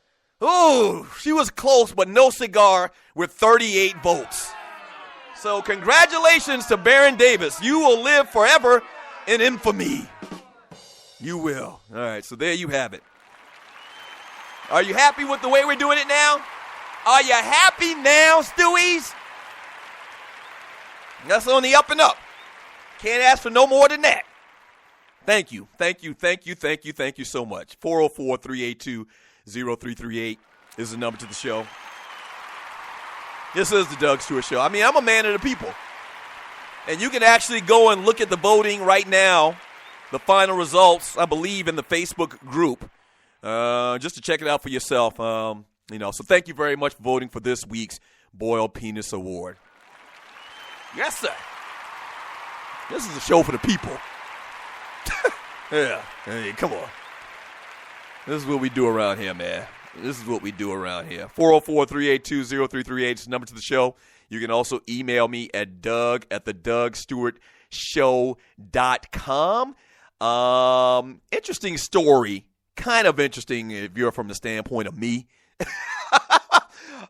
she was close, but no cigar, with 38 votes. So congratulations to Baron Davis. You will live forever in infamy. You will. All right, so there you have it. Are you happy with the way we're doing it now? Are you happy now, Stewies? That's on the up and up. Can't ask for no more than that. Thank you so much. 404-382-0338 is the number to the show. This is the Doug Stewart Show. I mean, I'm a man of the people. And you can actually go and look at the voting right now, the final results, I believe, in the Facebook group. Just to check it out for yourself. So thank you very much for voting for this week's Boyle Penis Award. Yes, sir. This is a show for the people. Yeah. Hey, come on. This is what we do around here, man. This is what we do around here. 404-382-0338 is the number to the show. You can also email me at doug@thedougstewartshow.com. Interesting story. Kind of interesting if you're from the standpoint of me.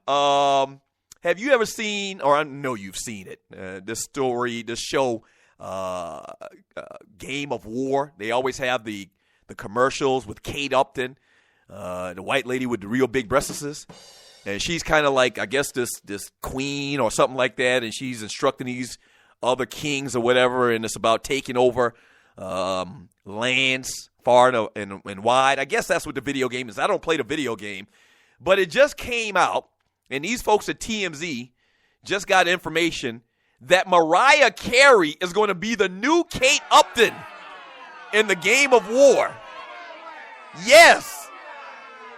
Have you ever seen, or I know you've seen it, this show, Game of War? They always have the commercials with Kate Upton, the white lady with the real big breasts. And she's kind of like, I guess, this queen or something like that, and she's instructing these other kings or whatever, and it's about taking over lands far and wide. I guess that's what the video game is. I don't play the video game, but it just came out, and these folks at TMZ just got information that Mariah Carey is going to be the new Kate Upton in the Game of War. Yes.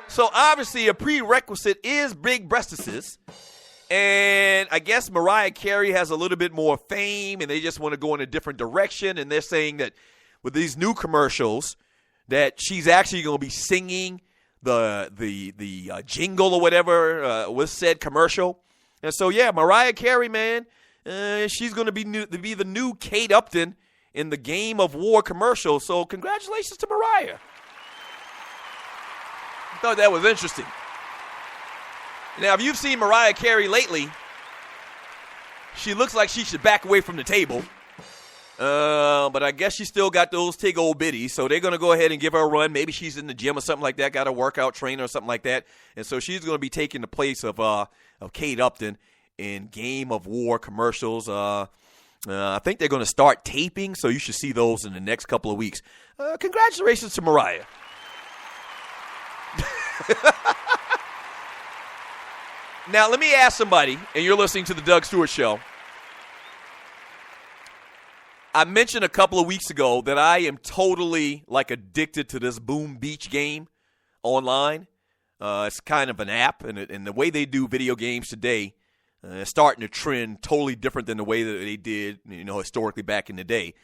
So obviously a prerequisite is big breastises. And I guess Mariah Carey has a little bit more fame, and they just want to go in a different direction. And they're saying that with these new commercials, that she's actually going to be singing the jingle or whatever with said commercial. And so, yeah, Mariah Carey, man, she's going to be the new Kate Upton in the Game of War commercial. So congratulations to Mariah. I thought that was interesting. Now, if you've seen Mariah Carey lately, she looks like she should back away from the table. But I guess she still got those tig old bitties, so they're going to go ahead and give her a run. Maybe she's in the gym or something like that, got a workout trainer or something like that. And so she's going to be taking the place of Kate Upton in Game of War commercials. I think they're going to start taping, so you should see those in the next couple of weeks. Congratulations to Mariah. Now, let me ask somebody, and you're listening to the Doug Stewart Show. I mentioned a couple of weeks ago that I am totally, addicted to this Boom Beach game online. It's kind of an app, and the way they do video games today is starting to trend totally different than the way that they did, historically back in the day.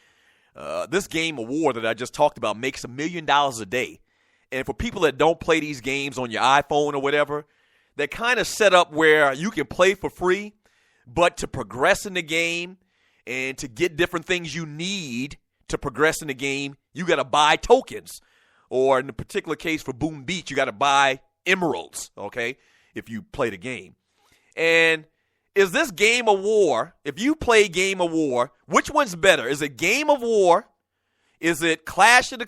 This Game of War that I just talked about makes $1 million a day. And for people that don't play these games on your iPhone or whatever, they're kind of set up where you can play for free, but to progress in the game and to get different things you need to progress in the game, you got to buy tokens. Or in the particular case for Boom Beach, you got to buy emeralds, okay, if you play the game. And is this Game of War, if you play Game of War, which one's better? Is it Game of War? Is it Clash of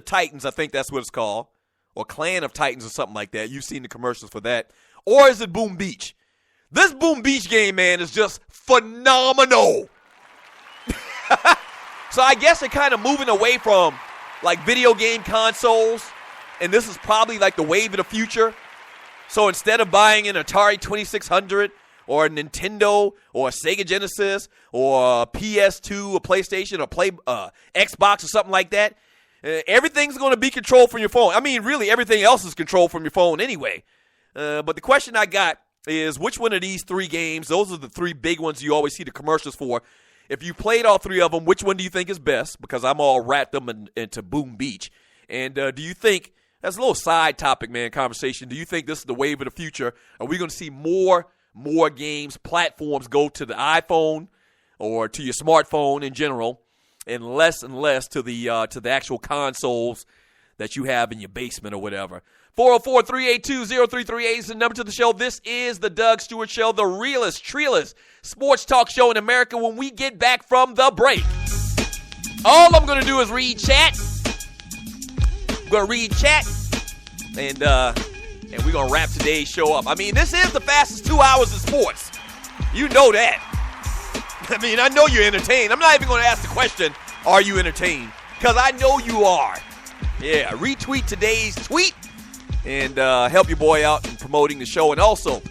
Titans, I think that's what it's called, or Clan of Titans or something like that? You've seen the commercials for that. Or is it Boom Beach? This Boom Beach game, man, is just phenomenal. So I guess they're kind of moving away from, video game consoles, and this is probably, the wave of the future. So instead of buying an Atari 2600 or a Nintendo or a Sega Genesis or a PS2 or PlayStation or Xbox or something like that, everything's going to be controlled from your phone. I mean, really, everything else is controlled from your phone anyway. But the question I got is, which one of these three games, those are the three big ones you always see the commercials for. If you played all three of them, which one do you think is best? Because I'm all wrapped up into Boom Beach. And do you think, that's a little side topic, man, conversation. Do you think this is the wave of the future? Are we going to see more games, platforms go to the iPhone or to your smartphone in general, and less to the actual consoles that you have in your basement or whatever? 404-382-0338 is the number to the show. This is the Doug Stewart Show, the realest, treeless sports talk show in America. When we get back from the break, all I'm going to do is read chat. I'm going to read chat, and we're going to wrap today's show up. I mean, this is the fastest 2 hours of sports. You know that. I mean, I know you're entertained. I'm not even going to ask the question, are you entertained? Because I know you are. Yeah, retweet today's tweet and help your boy out in promoting the show. And also,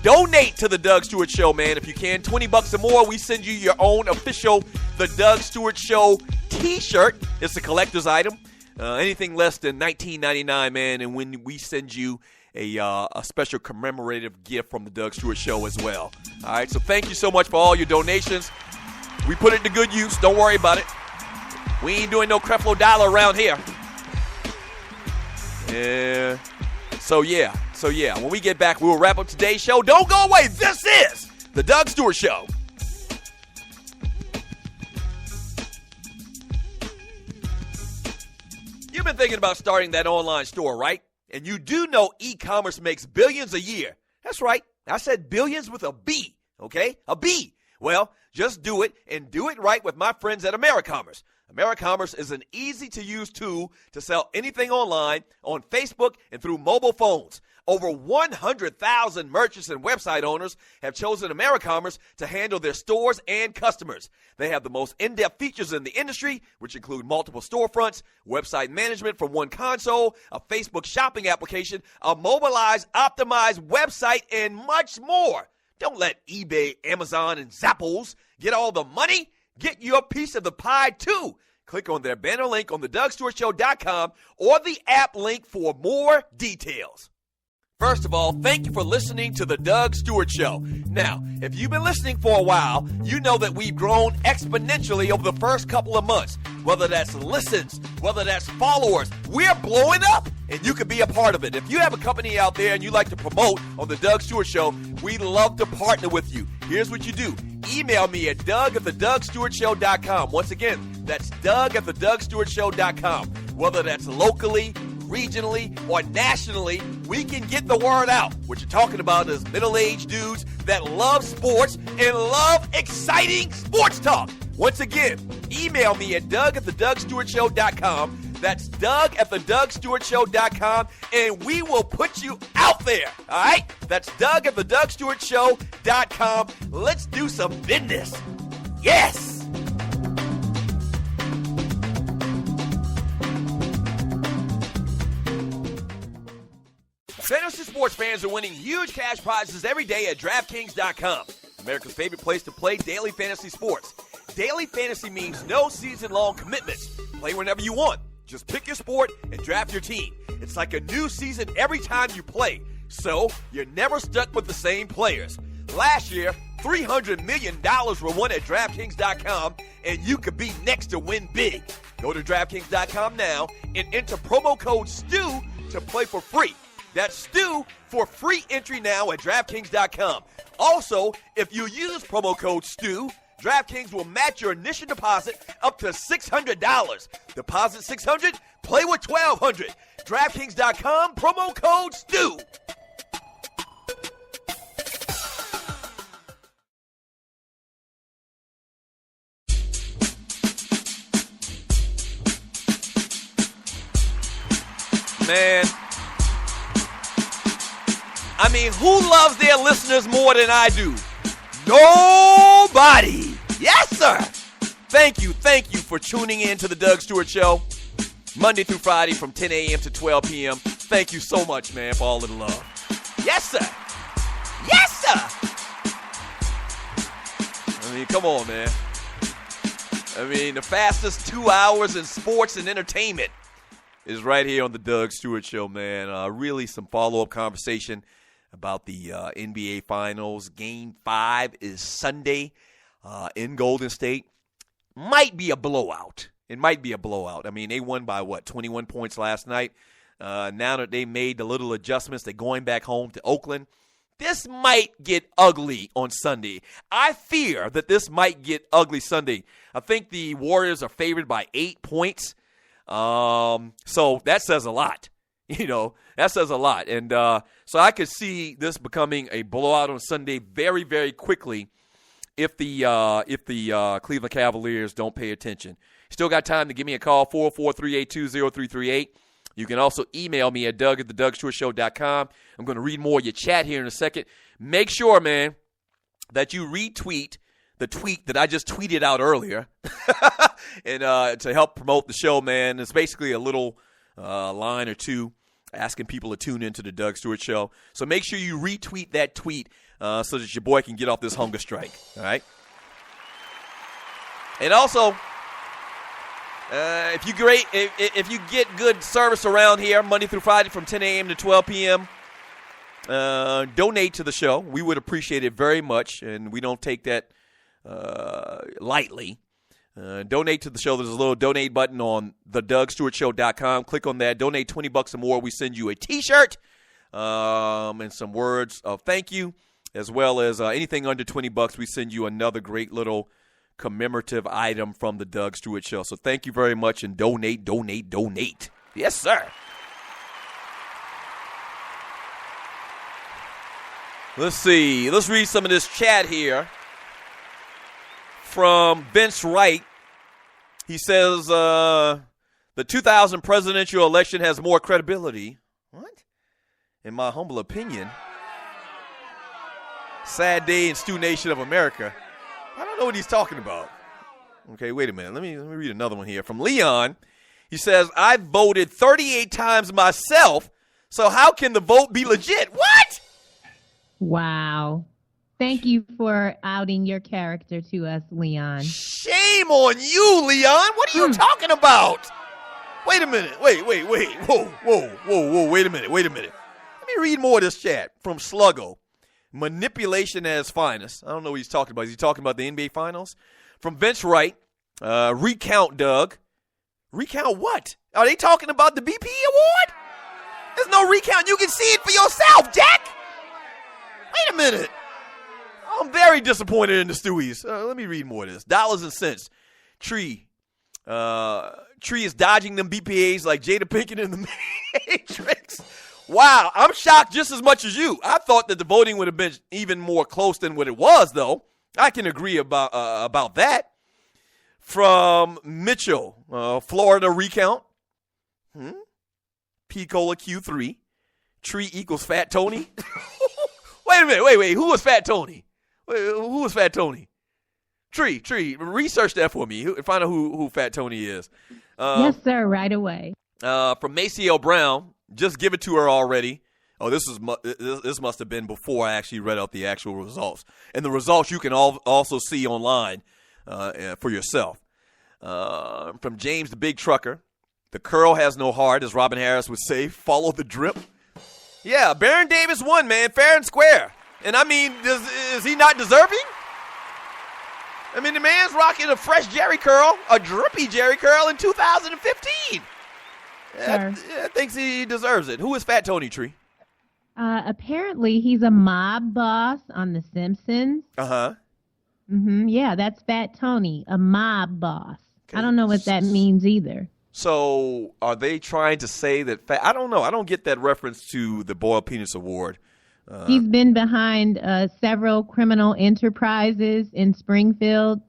donate to the Doug Stewart Show, man. If you can, $20 or more, we send you your own official The Doug Stewart Show t-shirt. It's a collector's item. Anything less than $19.99, man, and when we send you a special commemorative gift from the Doug Stewart Show as well. All right, so thank you so much for all your donations. We put it to good use. Don't worry about it. We ain't doing no Creflo Dollar around here. So yeah. When we get back, we will wrap up today's show. Don't go away. This is the Doug Stewart Show. You've been thinking about starting that online store, right? And you do know e-commerce makes billions a year. That's right. I said billions with a B, okay? A B. Well, just do it, and do it right with my friends at AmeriCommerce. AmeriCommerce is an easy-to-use tool to sell anything online, on Facebook, and through mobile phones. Over 100,000 merchants and website owners have chosen AmeriCommerce to handle their stores and customers. They have the most in-depth features in the industry, which include multiple storefronts, website management from one console, a Facebook shopping application, a mobilized, optimized website, and much more. Don't let eBay, Amazon, and Zappos get all the money. Get your piece of the pie, too. Click on their banner link on thedougstewartshow.com or the app link for more details. First of all, thank you for listening to The Doug Stewart Show. Now, if you've been listening for a while, you know that we've grown exponentially over the first couple of months. Whether that's listens, whether that's followers, we're blowing up, and you can be a part of it. If you have a company out there and you like to promote on The Doug Stewart Show, we'd love to partner with you. Here's what you do. email me at Doug@theDougStewartShow.com. Once again, that's Doug@theDougStewartShow.com. Whether that's locally, regionally, or nationally, we can get the word out. What you're talking about is middle-aged dudes that love sports and love exciting sports talk. Once again, email me at Doug@theDougStewartShow.com. That's Doug@theDougStewartShow.com, and we will put you out there. All right? That's Doug@theDougStewartShow.com. Let's do some business. Yes! Fantasy sports fans are winning huge cash prizes every day at DraftKings.com. America's favorite place to play daily fantasy sports. Daily fantasy means no season-long commitments. Play whenever you want. Just pick your sport and draft your team. It's like a new season every time you play, so you're never stuck with the same players. Last year, $300 million were won at DraftKings.com, and you could be next to win big. Go to DraftKings.com now and enter promo code STU to play for free. That's STU for free entry now at DraftKings.com. Also, if you use promo code STU, DraftKings will match your initial deposit up to $600. Deposit $600, play with $1,200. DraftKings.com, promo code STU. Man, I mean, who loves their listeners more than I do? Nobody. Yes, sir. Thank you for tuning in to the Doug Stewart Show, Monday through Friday from 10 a.m. to 12 p.m. Thank you so much, man, for all of the love. Yes, sir. Yes, sir. I mean, come on, man. I mean, the fastest 2 hours in sports and entertainment is right here on the Doug Stewart Show, man. Really some follow-up conversation about the NBA Finals. Game 5 is Sunday in Golden State. Might be a blowout. It might be a blowout. I mean, they won by, 21 points last night. Now that they made the little adjustments, they're going back home to Oakland. This might get ugly on Sunday. I fear that this might get ugly Sunday. I think the Warriors are favored by 8 points. So that says a lot. That says a lot. And so I could see this becoming a blowout on Sunday very, very quickly if the Cleveland Cavaliers don't pay attention. Still got time to give me a call, 404-382-0338. You can also email me at Doug@theDougStewartShow.com. I'm going to read more of your chat here in a second. Make sure, man, that you retweet the tweet that I just tweeted out earlier and to help promote the show, man. It's basically a little line or two asking people to tune into the Doug Stewart Show. So make sure you retweet that tweet so that your boy can get off this hunger strike, all right? And also, if you get good service around here Monday through Friday from 10 a.m. to 12 p.m., donate to the show. We would appreciate it very much, and we don't take that lightly. Donate to the show. There's a little donate button on thedougstewartshow.com. Click on that. Donate $20 or more. We send you a T-shirt and some words of thank you, as well as anything under $20. We send you another great little commemorative item from the Doug Stewart Show. So thank you very much, and donate. Yes, sir. Let's see. Let's read some of this chat here. From Vince Wright, he says the 2000 presidential election has more credibility. What? In my humble opinion. Sad day in Stu Nation of America. I don't know what he's talking about. Okay, wait a minute. Let me read another one here. From Leon, he says, I voted 38 times myself, so how can the vote be legit? What? Wow. Thank you for outing your character to us, Leon. Shame on you, Leon. What are you talking about? Wait a minute. Wait. Whoa. Wait a minute. Let me read more of this chat from Sluggo. Manipulation at its finest. I don't know what he's talking about. Is he talking about the NBA Finals? From Vince Wright, recount, Doug. Recount what? Are they talking about the BP award? There's no recount. You can see it for yourself, Jack. Wait a minute. I'm very very disappointed in the Stewies. Let me read more of this. Dollars and cents. Tree is dodging them BPAs like Jada Pinkett in the Matrix. Wow, I'm shocked just as much as you. I thought that the voting would have been even more close than what it was, though. I can agree about that. From Mitchell, Florida recount. P-Cola Q3. Tree equals Fat Tony. Wait a minute. Wait. Who was Fat Tony? Who was Fat Tony? Tree. Research that for me. Find out who Fat Tony is. Yes, sir. Right away. From Maciel Brown. Just give it to her already. Oh, this must have been before I actually read out the actual results. And the results you can also see online for yourself. From James the Big Trucker. The curl has no heart, as Robin Harris would say. Follow the drip. Yeah, Baron Davis won, man, fair and square. And, I mean, is he not deserving? I mean, the man's rocking a fresh Jerry curl, a drippy Jerry curl in 2015. I think he deserves it. Who is Fat Tony, Tree? Apparently, he's a mob boss on The Simpsons. Uh-huh. Yeah, that's Fat Tony, a mob boss. Okay. I don't know what that means either. So are they trying to say that I don't know. I don't get that reference to the Boiled Penis Award. He's been behind several criminal enterprises in Springfield.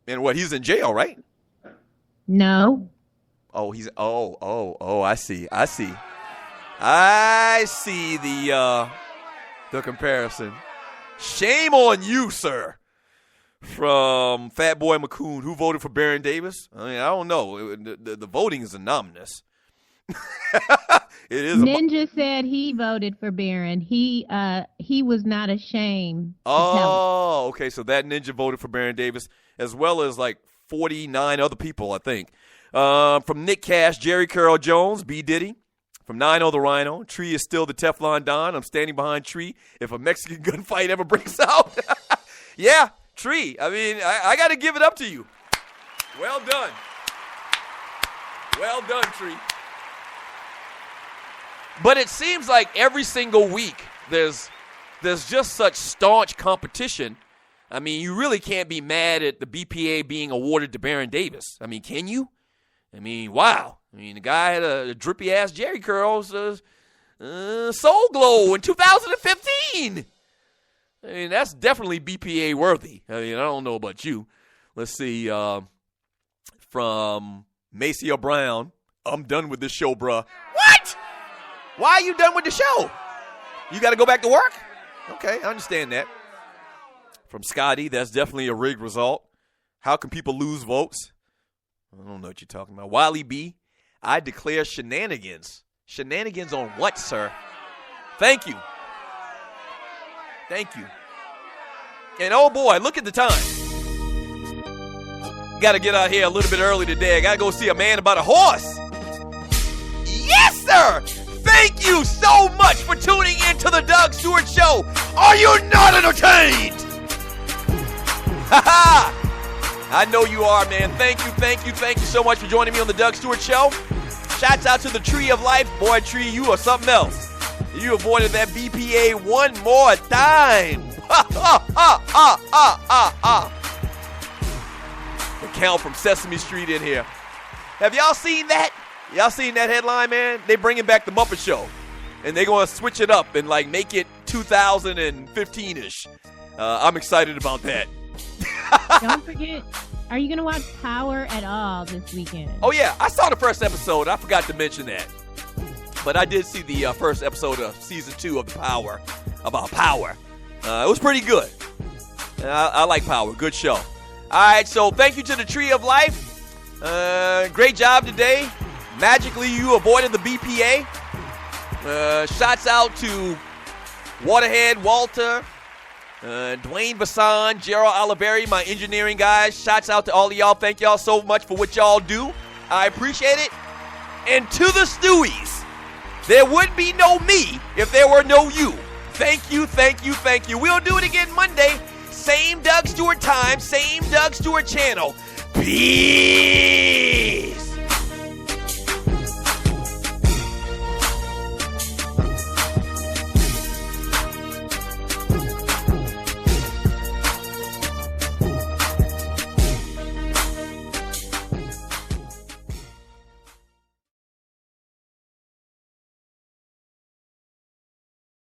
And what? He's in jail, right? No. Oh, he's I see. I see the comparison. Shame on you, sir. From Fat Boy McCoon, who voted for Baron Davis? I mean, I don't know. The voting is anonymous. It is. Ninja said he voted for Baron. He was not ashamed. Oh, okay. So that Ninja voted for Baron Davis, as well as like 49 other people, I think. From Nick Cash, Jerry Curl Jones, B. Diddy. From 9-0 the Rhino, Tree is still the Teflon Don. I'm standing behind Tree if a Mexican gunfight ever breaks out. Yeah, Tree. I mean, I got to give it up to you. Well done. Well done, Tree. But it seems like every single week there's just such staunch competition. I mean, you really can't be mad at the BPA being awarded to Baron Davis. I mean, can you? I mean, wow. I mean, the guy had a drippy-ass Jerry curls, Soul Glow in 2015. I mean, that's definitely BPA worthy. I mean, I don't know about you. Let's see. From Macy Brown, I'm done with this show, bruh. What? Why are you done with the show? You got to go back to work? Okay, I understand that. From Scotty, that's definitely a rigged result. How can people lose votes? I don't know what you're talking about. Wiley B, I declare shenanigans. Shenanigans on what, sir? Thank you. Thank you. And oh boy, look at the time. Got to get out here a little bit early today. I got to go see a man about a horse. Yes, sir. Thank you so much for tuning in to the Doug Stewart Show. Are you not entertained? Ha ha. I know you are, man. Thank you so much for joining me on the Doug Stewart Show. Shouts out to the Tree of Life. Boy, Tree, you are something else. You avoided that BPA one more time. The count from Sesame Street in here. Have y'all seen that? Y'all seen that headline, man? They bringing back the Muppet Show. And they're going to switch it up and, like, make it 2015-ish. I'm excited about that. Don't forget, are you going to watch Power at all this weekend? Oh, yeah. I saw the first episode. I forgot to mention that. But I did see the first episode of Season 2 of The Power, about Power. It was pretty good. I like Power. Good show. All right, so thank you to the Tree of Life. Great job today. Magically, you avoided the BPA. Shouts out to Waterhead, Walter, Dwayne Bassan, Gerald Oliveri, my engineering guys. Shouts out to all of y'all. Thank y'all so much for what y'all do. I appreciate it. And to the Stewies, there would be no me if there were no you. Thank you. We'll do it again Monday. Same Doug Stewart time, same Doug Stewart channel. Peace.